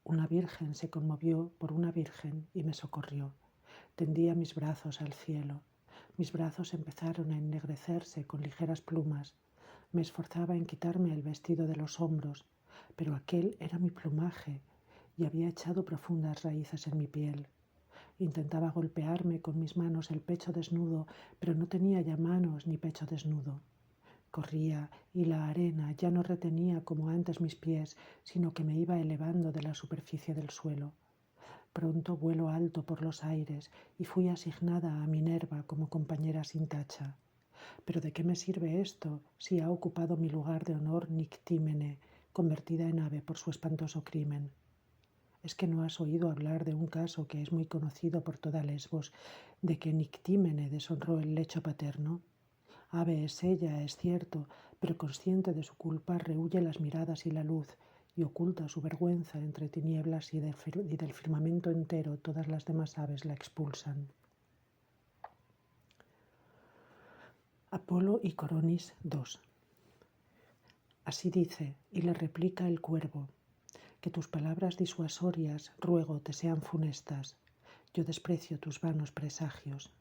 Una virgen se conmovió por una virgen y me socorrió. Tendía mis brazos al cielo. Mis brazos empezaron a ennegrecerse con ligeras plumas. Me esforzaba en quitarme el vestido de los hombros, pero aquel era mi plumaje y había echado profundas raíces en mi piel. Intentaba golpearme con mis manos el pecho desnudo, pero no tenía ya manos ni pecho desnudo. Corría y la arena ya no retenía como antes mis pies, sino que me iba elevando de la superficie del suelo. Pronto vuelo alto por los aires y fui asignada a Minerva como compañera sin tacha. Pero ¿de qué me sirve esto si ha ocupado mi lugar de honor Nictímene, convertida en ave por su espantoso crimen? ¿Es que no has oído hablar de un caso que es muy conocido por toda Lesbos, de que Nictímene deshonró el lecho paterno? Ave es ella, es cierto, pero consciente de su culpa rehúye las miradas y la luz y oculta su vergüenza entre tinieblas y del firmamento entero todas las demás aves la expulsan. Apolo y Coronis 2. Así dice, y le replica el cuervo: que tus palabras disuasorias, ruego, te sean funestas. Yo desprecio tus vanos presagios.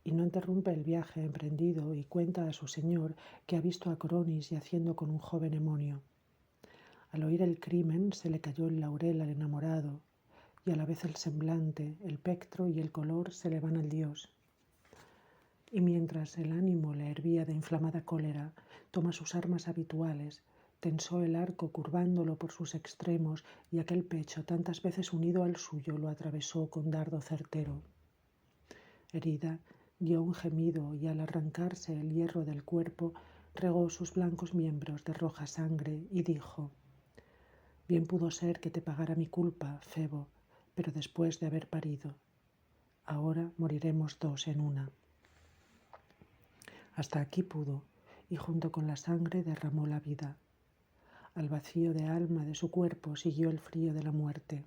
Y no interrumpe el viaje emprendido y cuenta a su señor que ha visto a Coronis yaciendo con un joven Emonio. Al oír el crimen se le cayó el laurel al enamorado, y a la vez el semblante, el pectro y el color se le van al dios. Y mientras el ánimo le hervía de inflamada cólera, toma sus armas habituales, tensó el arco curvándolo por sus extremos y aquel pecho tantas veces unido al suyo lo atravesó con dardo certero. Herida, dio un gemido y al arrancarse el hierro del cuerpo, regó sus blancos miembros de roja sangre y dijo: bien pudo ser que te pagara mi culpa, Febo, pero después de haber parido. Ahora moriremos 2 en una. Hasta aquí pudo, y junto con la sangre derramó la vida. Al vacío de alma de su cuerpo siguió el frío de la muerte.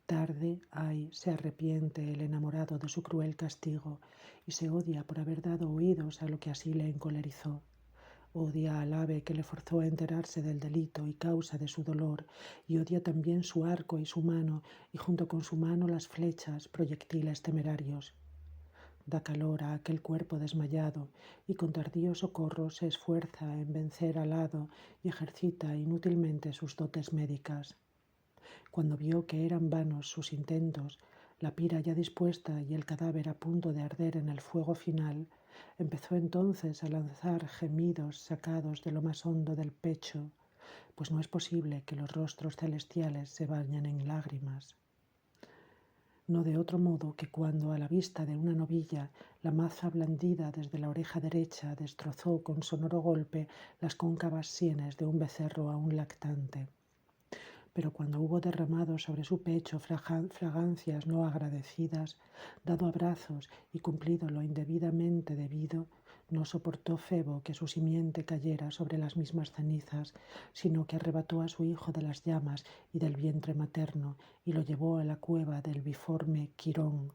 Tarde, ay, se arrepiente el enamorado de su cruel castigo y se odia por haber dado oídos a lo que así le encolerizó. Odia al ave que le forzó a enterarse del delito y causa de su dolor, y odia también su arco y su mano, y junto con su mano las flechas, proyectiles temerarios. da calor a aquel cuerpo desmayado y con tardío socorro se esfuerza en vencer al hado y ejercita inútilmente sus dotes médicas. Cuando vio que eran vanos sus intentos, la pira ya dispuesta y el cadáver a punto de arder en el fuego final, empezó entonces a lanzar gemidos sacados de lo más hondo del pecho, pues no es posible que los rostros celestiales se bañen en lágrimas. No de otro modo que cuando a la vista de una novilla la maza blandida desde la oreja derecha destrozó con sonoro golpe las cóncavas sienes de un becerro aún lactante. Pero cuando hubo derramado sobre su pecho fragancias no agradecidas, dado abrazos y cumplido lo indebidamente debido, no soportó Febo que su simiente cayera sobre las mismas cenizas, sino que arrebató a su hijo de las llamas y del vientre materno y lo llevó a la cueva del biforme Quirón,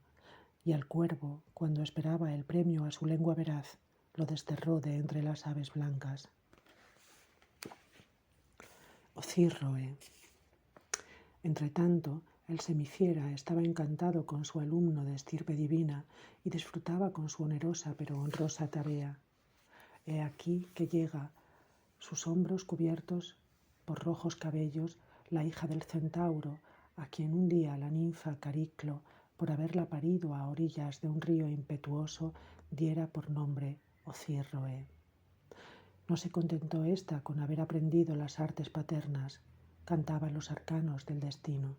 y al cuervo, cuando esperaba el premio a su lengua veraz, lo desterró de entre las aves blancas. Ocírroe. Entretanto, el semiciera estaba encantado con su alumno de estirpe divina y disfrutaba con su onerosa pero honrosa tarea. He aquí que llega, sus hombros cubiertos por rojos cabellos, la hija del centauro, a quien un día la ninfa Cariclo, por haberla parido a orillas de un río impetuoso, diera por nombre Ocírroe. No se contentó ésta con haber aprendido las artes paternas, cantaba los arcanos del destino.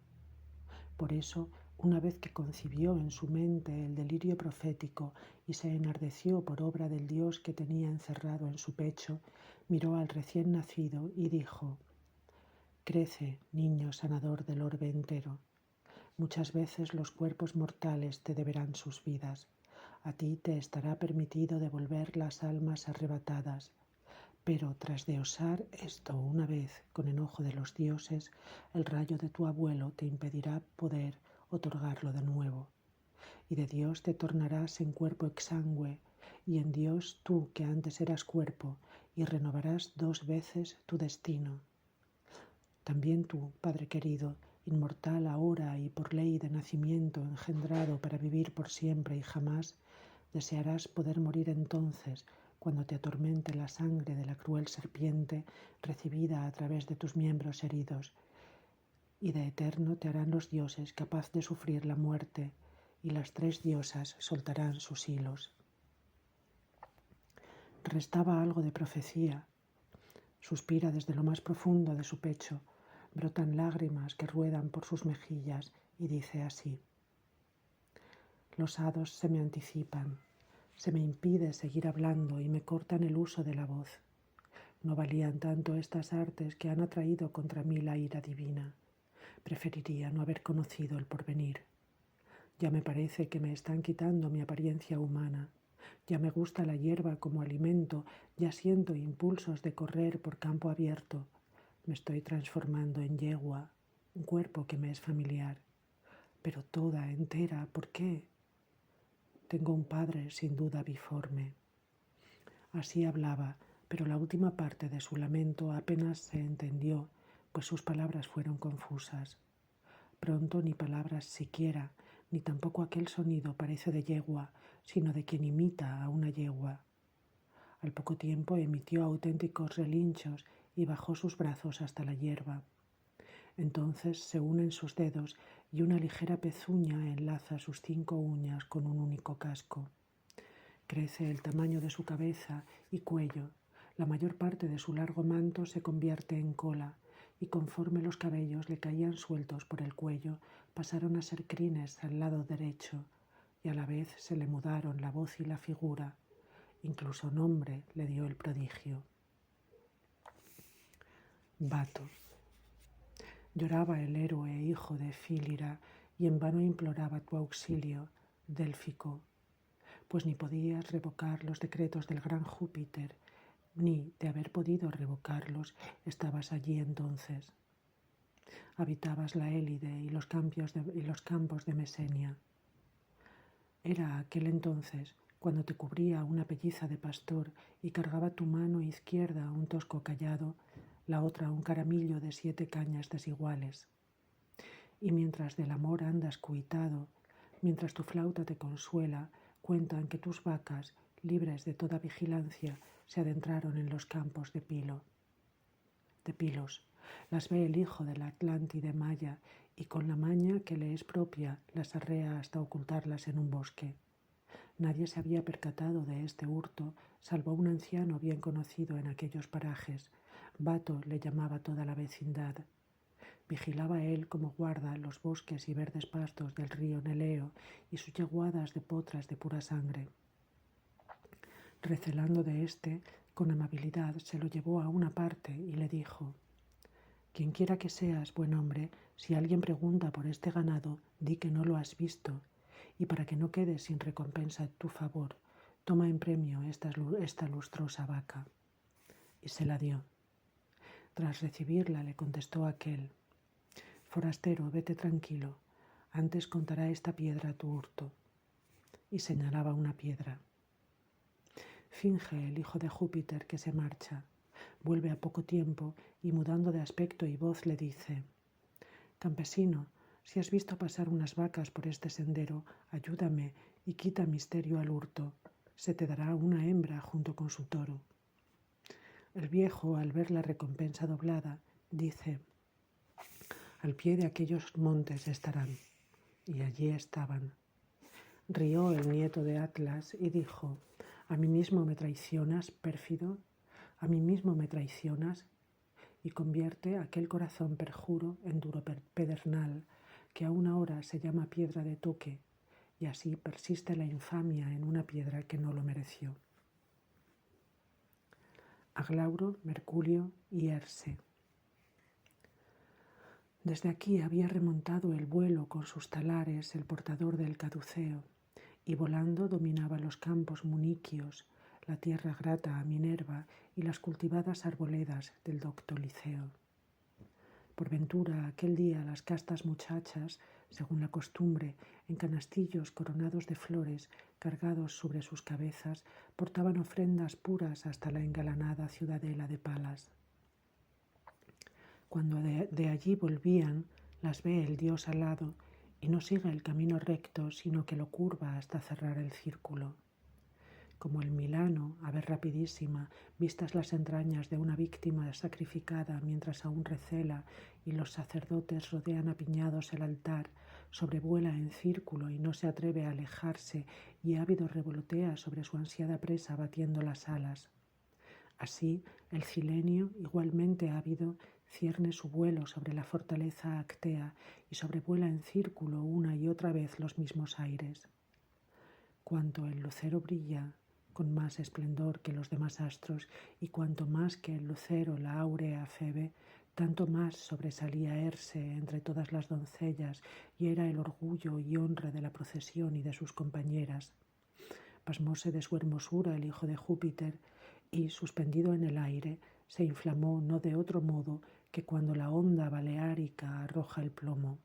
Por eso, una vez que concibió en su mente el delirio profético y se enardeció por obra del Dios que tenía encerrado en su pecho, miró al recién nacido y dijo: «Crece, niño sanador del orbe entero. Muchas veces los cuerpos mortales te deberán sus vidas. A ti te estará permitido devolver las almas arrebatadas. Pero tras de osar esto una vez con enojo de los dioses, el rayo de tu abuelo te impedirá poder otorgarlo de nuevo. Y de Dios te tornarás en cuerpo exangüe, y en Dios tú que antes eras cuerpo, y renovarás 2 veces tu destino. También tú, Padre querido, inmortal ahora y por ley de nacimiento engendrado para vivir por siempre y jamás, desearás poder morir entonces, cuando te atormente la sangre de la cruel serpiente recibida a través de tus miembros heridos, y de eterno te harán los dioses capaz de sufrir la muerte, y las 3 diosas soltarán sus hilos». Restaba algo de profecía. Suspira desde lo más profundo de su pecho, brotan lágrimas que ruedan por sus mejillas y dice así: «Los hados se me anticipan. Se me impide seguir hablando y me cortan el uso de la voz. No valían tanto estas artes que han atraído contra mí la ira divina. Preferiría no haber conocido el porvenir. Ya me parece que me están quitando mi apariencia humana. Ya me gusta la hierba como alimento, ya siento impulsos de correr por campo abierto. Me estoy transformando en yegua, un cuerpo que me es familiar. Pero toda, entera, ¿por qué? Tengo un padre sin duda biforme». Así hablaba, pero la última parte de su lamento apenas se entendió, pues sus palabras fueron confusas. Pronto ni palabras siquiera, ni tampoco aquel sonido parece de yegua, sino de quien imita a una yegua. Al poco tiempo emitió auténticos relinchos y bajó sus brazos hasta la hierba. Entonces se unen sus dedos y una ligera pezuña enlaza sus 5 uñas con un único casco. Crece el tamaño de su cabeza y cuello. La mayor parte de su largo manto se convierte en cola, y conforme los cabellos le caían sueltos por el cuello, pasaron a ser crines al lado derecho, y a la vez se le mudaron la voz y la figura. Incluso nombre le dio el prodigio: Bato. Lloraba el héroe hijo de Fílira y en vano imploraba tu auxilio, Délfico, pues ni podías revocar los decretos del gran Júpiter, ni, de haber podido revocarlos, estabas allí entonces. Habitabas la Élide y los campos de Mesenia. Era aquel entonces cuando te cubría una pelliza de pastor y cargaba tu mano izquierda un tosco cayado, la otra un caramillo de 7 cañas desiguales. Y mientras del amor andas cuitado, mientras tu flauta te consuela, cuentan que tus vacas, libres de toda vigilancia, se adentraron en los campos de Pilos. Las ve el hijo de la Atlántide Maya y con la maña que le es propia las arrea hasta ocultarlas en un bosque. Nadie se había percatado de este hurto, salvo un anciano bien conocido en aquellos parajes. Bato le llamaba toda la vecindad. Vigilaba él como guarda los bosques y verdes pastos del río Neleo y sus yeguadas de potras de pura sangre. Recelando de éste, con amabilidad se lo llevó a una parte y le dijo: «Quien quiera que seas, buen hombre, si alguien pregunta por este ganado, di que no lo has visto, y para que no quede sin recompensa tu favor, toma en premio esta lustrosa vaca». Y se la dio. Tras recibirla le contestó aquel: «Forastero, vete tranquilo, antes contará esta piedra tu hurto». Y señalaba una piedra. Finge el hijo de Júpiter que se marcha. Vuelve a poco tiempo y mudando de aspecto y voz le dice: «Campesino, si has visto pasar unas vacas por este sendero, ayúdame y quita misterio al hurto. Se te dará una hembra junto con su toro». El viejo, al ver la recompensa doblada, dice: «Al pie de aquellos montes estarán». Y allí estaban. Rió el nieto de Atlas y dijo: «¿A mí mismo me traicionas, pérfido? ¿A mí mismo me traicionas?» Y convierte aquel corazón perjuro en duro pedernal, que aún ahora se llama piedra de toque, y así persiste la infamia en una piedra que no lo mereció. Aglauro, Mercurio y Herse. Desde aquí había remontado el vuelo con sus talares el portador del caduceo, y volando dominaba los campos muniquios, la tierra grata a Minerva y las cultivadas arboledas del docto Liceo. Por ventura, aquel día las castas muchachas, según la costumbre, en canastillos coronados de flores, cargados sobre sus cabezas, portaban ofrendas puras hasta la engalanada ciudadela de Palas. Cuando de allí volvían, las ve el dios alado y no sigue el camino recto, sino que lo curva hasta cerrar el círculo. Como el Milano, ave rapidísima, vistas las entrañas de una víctima sacrificada mientras aún recela y los sacerdotes rodean apiñados el altar, sobrevuela en círculo y no se atreve a alejarse y ávido revolotea sobre su ansiada presa batiendo las alas. Así, el cilenio, igualmente ávido, cierne su vuelo sobre la fortaleza actea y sobrevuela en círculo una y otra vez los mismos aires. Cuanto el lucero brilla con más esplendor que los demás astros y cuanto más que el lucero la áurea Febe, tanto más sobresalía Herse entre todas las doncellas y era el orgullo y honra de la procesión y de sus compañeras. Pasmóse de su hermosura el hijo de Júpiter y, suspendido en el aire, se inflamó no de otro modo que cuando la onda baleárica arroja el plomo.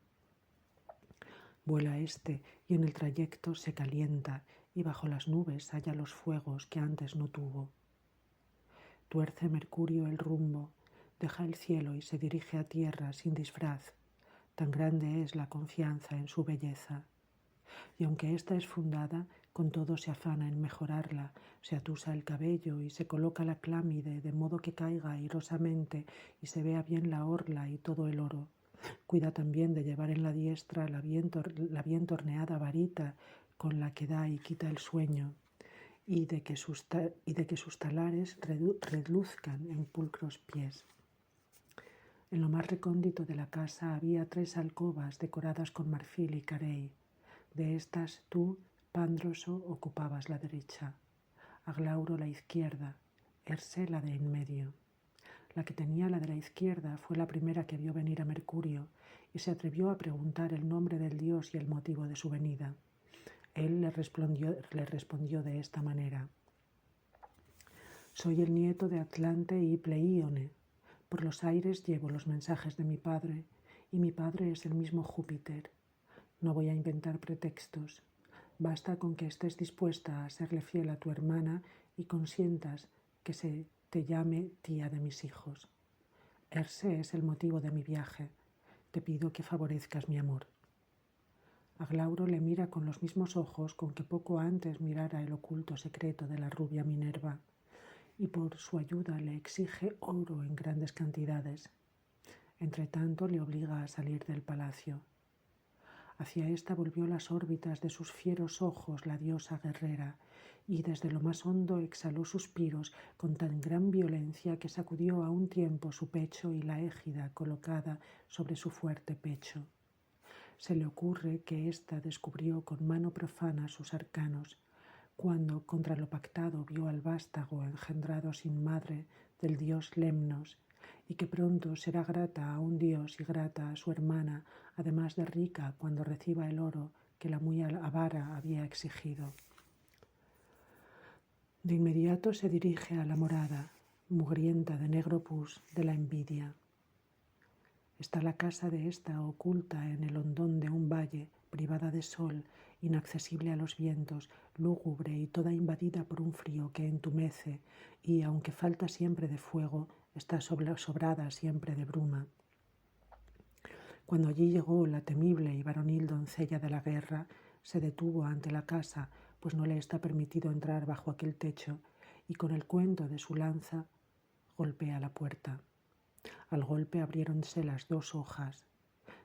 Vuela éste y en el trayecto se calienta y bajo las nubes halla los fuegos que antes no tuvo. Tuerce Mercurio el rumbo, deja el cielo y se dirige a tierra sin disfraz. Tan grande es la confianza en su belleza. Y aunque ésta es fundada, con todo se afana en mejorarla, se atusa el cabello y se coloca la clámide de modo que caiga airosamente y se vea bien la orla y todo el oro. Cuida también de llevar en la diestra la bien torneada varita con la que da y quita el sueño, y de que sus talares reluzcan en pulcros pies. En lo más recóndito de la casa había 3 alcobas decoradas con marfil y carey. De estas tú, Pándroso, ocupabas la derecha, Aglauro la izquierda, Herse la de en medio. La que tenía la de la izquierda fue la primera que vio venir a Mercurio y se atrevió a preguntar el nombre del dios y el motivo de su venida. Él le respondió de esta manera: «Soy el nieto de Atlante y Pleione. Por los aires llevo los mensajes de mi padre, y mi padre es el mismo Júpiter. No voy a inventar pretextos. Basta con que estés dispuesta a serle fiel a tu hermana y consientas que se te llame tía de mis hijos. Herse es el motivo de mi viaje. Te pido que favorezcas mi amor». Aglauro le mira con los mismos ojos con que poco antes mirara el oculto secreto de la rubia Minerva, y por su ayuda le exige oro en grandes cantidades. Entretanto le obliga a salir del palacio. Hacia ésta volvió las órbitas de sus fieros ojos la diosa guerrera, y desde lo más hondo exhaló suspiros con tan gran violencia que sacudió a un tiempo su pecho y la égida colocada sobre su fuerte pecho. Se le ocurre que ésta descubrió con mano profana sus arcanos, cuando contra lo pactado vio al vástago engendrado sin madre del dios Lemnos, y que pronto será grata a un dios y grata a su hermana, además de rica cuando reciba el oro que la muy avara había exigido. De inmediato se dirige a la morada, mugrienta de negro pus, de la envidia. Está la casa de ésta oculta en el hondón de un valle, privada de sol, inaccesible a los vientos, lúgubre y toda invadida por un frío que entumece y, aunque falta siempre de fuego, está sobrada siempre de bruma. Cuando allí llegó la temible y varonil doncella de la guerra, se detuvo ante la casa, pues no le está permitido entrar bajo aquel techo, y con el cuento de su lanza golpea la puerta. Al golpe abriéronse las dos hojas.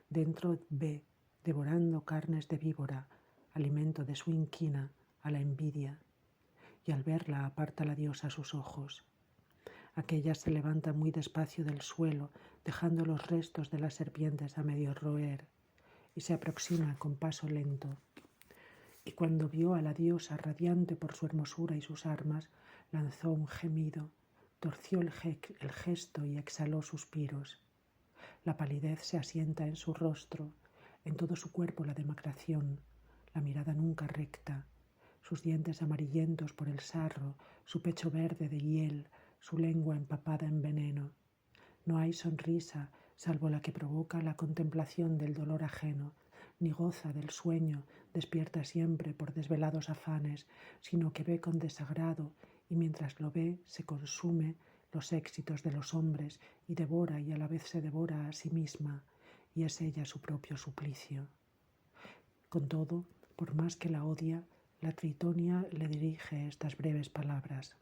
Dentro ve, devorando carnes de víbora, alimento de su inquina, a la envidia, y al verla aparta la diosa sus ojos. Aquella se levanta muy despacio del suelo, dejando los restos de las serpientes a medio roer, y se aproxima con paso lento. Y cuando vio a la diosa radiante por su hermosura y sus armas, lanzó un gemido, torció el gesto y exhaló suspiros. La palidez se asienta en su rostro, en todo su cuerpo la demacración, la mirada nunca recta, sus dientes amarillentos por el sarro, su pecho verde de hiel, su lengua empapada en veneno. No hay sonrisa, salvo la que provoca la contemplación del dolor ajeno, ni goza del sueño, despierta siempre por desvelados afanes, sino que ve con desagrado, y mientras lo ve se consume los éxitos de los hombres y devora y a la vez se devora a sí misma, y es ella su propio suplicio. Con todo, por más que la odia, la Tritonia le dirige estas breves palabras.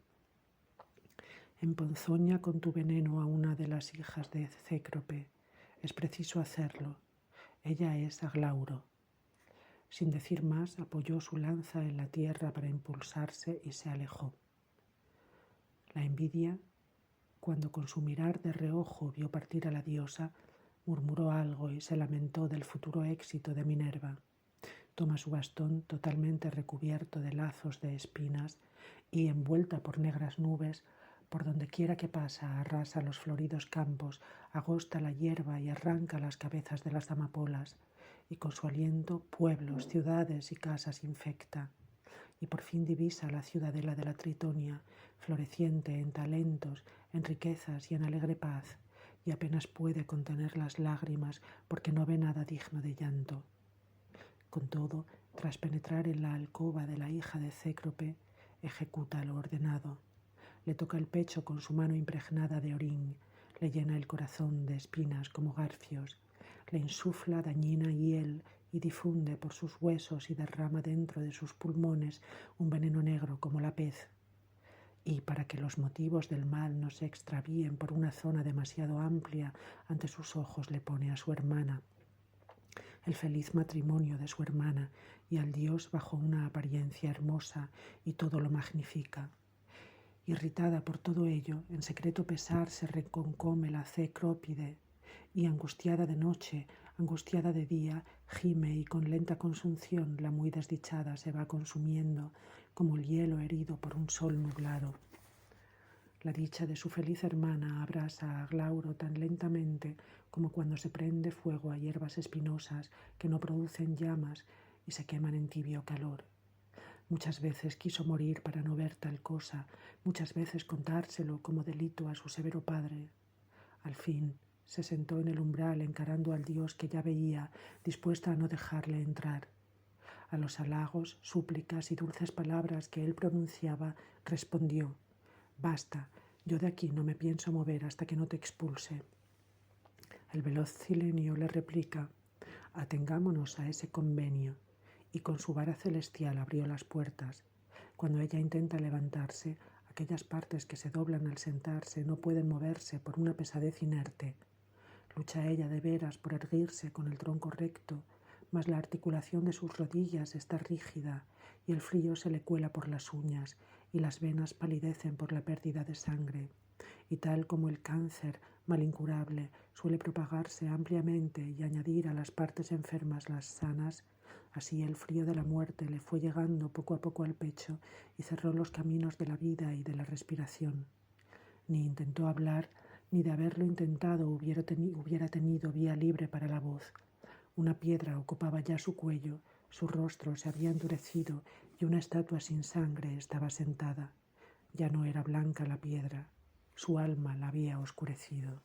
Emponzoña con tu veneno a una de las hijas de Cécrope. Es preciso hacerlo. Ella es Aglauro. Sin decir más, apoyó su lanza en la tierra para impulsarse y se alejó. La envidia, cuando con su mirar de reojo vio partir a la diosa, murmuró algo y se lamentó del futuro éxito de Minerva. Toma su bastón totalmente recubierto de lazos de espinas y, envuelta por negras nubes, por donde quiera que pasa, arrasa los floridos campos, agosta la hierba y arranca las cabezas de las amapolas, y con su aliento pueblos, ciudades y casas infecta. Y por fin divisa la ciudadela de la Tritonia, floreciente en talentos, en riquezas y en alegre paz, y apenas puede contener las lágrimas porque no ve nada digno de llanto. Con todo, tras penetrar en la alcoba de la hija de Cécrope, ejecuta lo ordenado. Le toca el pecho con su mano impregnada de orín, le llena el corazón de espinas como garfios, le insufla dañina hiel y difunde por sus huesos y derrama dentro de sus pulmones un veneno negro como la pez. Y para que los motivos del mal no se extravíen por una zona demasiado amplia, ante sus ojos le pone a su hermana, el feliz matrimonio de su hermana, y al dios bajo una apariencia hermosa, y todo lo magnifica. Irritada por todo ello, en secreto pesar se reconcome la Cécropide, y angustiada de noche, angustiada de día, gime y con lenta consunción la muy desdichada se va consumiendo como el hielo herido por un sol nublado. La dicha de su feliz hermana abrasa a Aglauro tan lentamente como cuando se prende fuego a hierbas espinosas que no producen llamas y se queman en tibio calor. Muchas veces quiso morir para no ver tal cosa, muchas veces contárselo como delito a su severo padre. Al fin se sentó en el umbral encarando al dios que ya veía, dispuesta a no dejarle entrar. A los halagos, súplicas y dulces palabras que él pronunciaba, respondió: «Basta, yo de aquí no me pienso mover hasta que no te expulse». El veloz Cilenio le replica: Atengámonos a ese convenio, y con su vara celestial abrió las puertas. Cuando ella intenta levantarse, aquellas partes que se doblan al sentarse no pueden moverse por una pesadez inerte. Lucha ella de veras por erguirse con el tronco recto, mas la articulación de sus rodillas está rígida y el frío se le cuela por las uñas y las venas palidecen por la pérdida de sangre. Y tal como el cáncer, mal incurable, suele propagarse ampliamente y añadir a las partes enfermas las sanas, así el frío de la muerte le fue llegando poco a poco al pecho y cerró los caminos de la vida y de la respiración. Ni intentó hablar, ni de haberlo intentado hubiera tenido vía libre para la voz. Una piedra ocupaba ya su cuello, su rostro se había endurecido y una estatua sin sangre estaba sentada. Ya no era blanca la piedra, su alma la había oscurecido.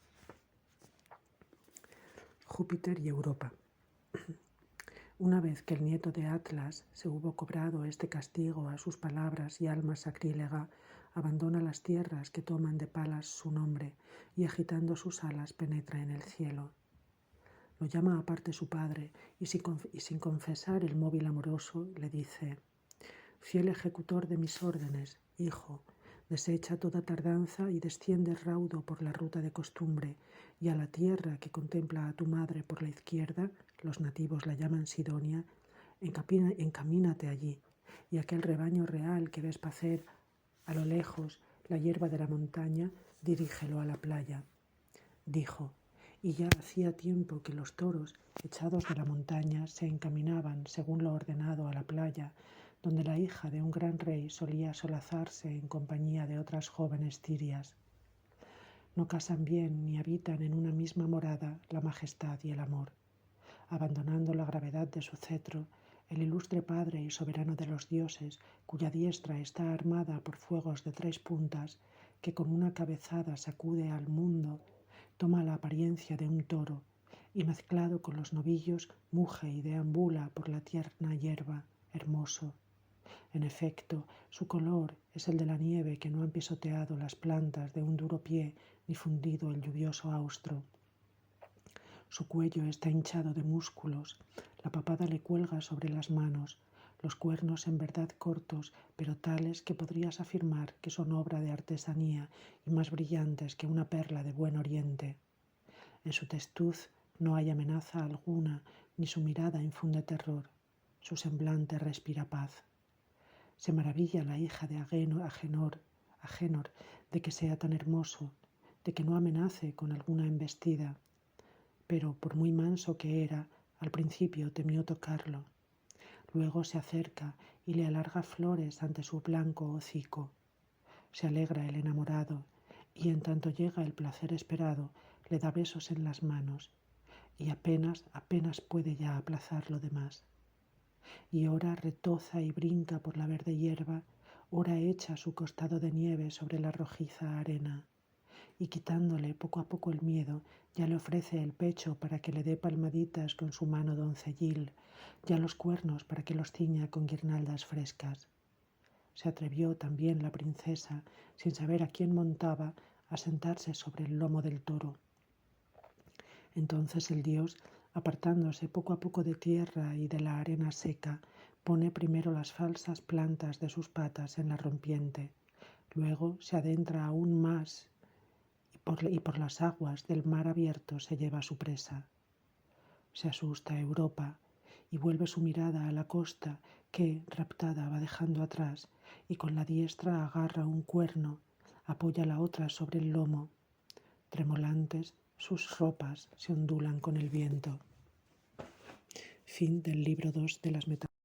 Júpiter y Europa. Una vez que el nieto de Atlas se hubo cobrado este castigo a sus palabras y alma sacrílega, abandona las tierras que toman de palas su nombre y agitando sus alas penetra en el cielo. Lo llama aparte su padre y sin confesar el móvil amoroso le dice: «Fiel ejecutor de mis órdenes, hijo, desecha toda tardanza y desciende raudo por la ruta de costumbre, y a la tierra que contempla a tu madre por la izquierda, los nativos la llaman Sidonia, encamínate allí, y aquel rebaño real que ves pacer a lo lejos la hierba de la montaña, dirígelo a la playa». Dijo, y ya hacía tiempo que los toros, echados de la montaña, se encaminaban, según lo ordenado, a la playa, donde la hija de un gran rey solía solazarse en compañía de otras jóvenes tirias. No casan bien ni habitan en una misma morada la majestad y el amor. Abandonando la gravedad de su cetro, el ilustre padre y soberano de los dioses, cuya diestra está armada por fuegos de 3 puntas, que con una cabezada sacude al mundo, toma la apariencia de un toro y mezclado con los novillos muge y deambula por la tierna hierba, hermoso. En efecto, su color es el de la nieve que no han pisoteado las plantas de un duro pie ni fundido el lluvioso austro. Su cuello está hinchado de músculos, la papada le cuelga sobre las manos, los cuernos en verdad cortos, pero tales que podrías afirmar que son obra de artesanía y más brillantes que una perla de buen oriente. En su testuz no hay amenaza alguna, ni su mirada infunde terror. Su semblante respira paz. Se maravilla la hija de Agénor de que sea tan hermoso, de que no amenace con alguna embestida. Pero por muy manso que era, al principio temió tocarlo. Luego se acerca y le alarga flores ante su blanco hocico. Se alegra el enamorado, y en tanto llega el placer esperado, le da besos en las manos, y apenas puede ya aplazar lo demás. Y ora retoza y brinca por la verde hierba, ora echa su costado de nieve sobre la rojiza arena, y quitándole poco a poco el miedo, ya le ofrece el pecho para que le dé palmaditas con su mano doncellil, ya los cuernos para que los ciña con guirnaldas frescas. Se atrevió también la princesa, sin saber a quién montaba, a sentarse sobre el lomo del toro. Entonces el dios, apartándose poco a poco de tierra y de la arena seca, pone primero las falsas plantas de sus patas en la rompiente, luego se adentra aún más y por las aguas del mar abierto se lleva su presa. Se asusta Europa y vuelve su mirada a la costa que, raptada, va dejando atrás y con la diestra agarra un cuerno, apoya la otra sobre el lomo. Tremolantes, sus ropas se ondulan con el viento. Fin del libro 2 de las metáforas.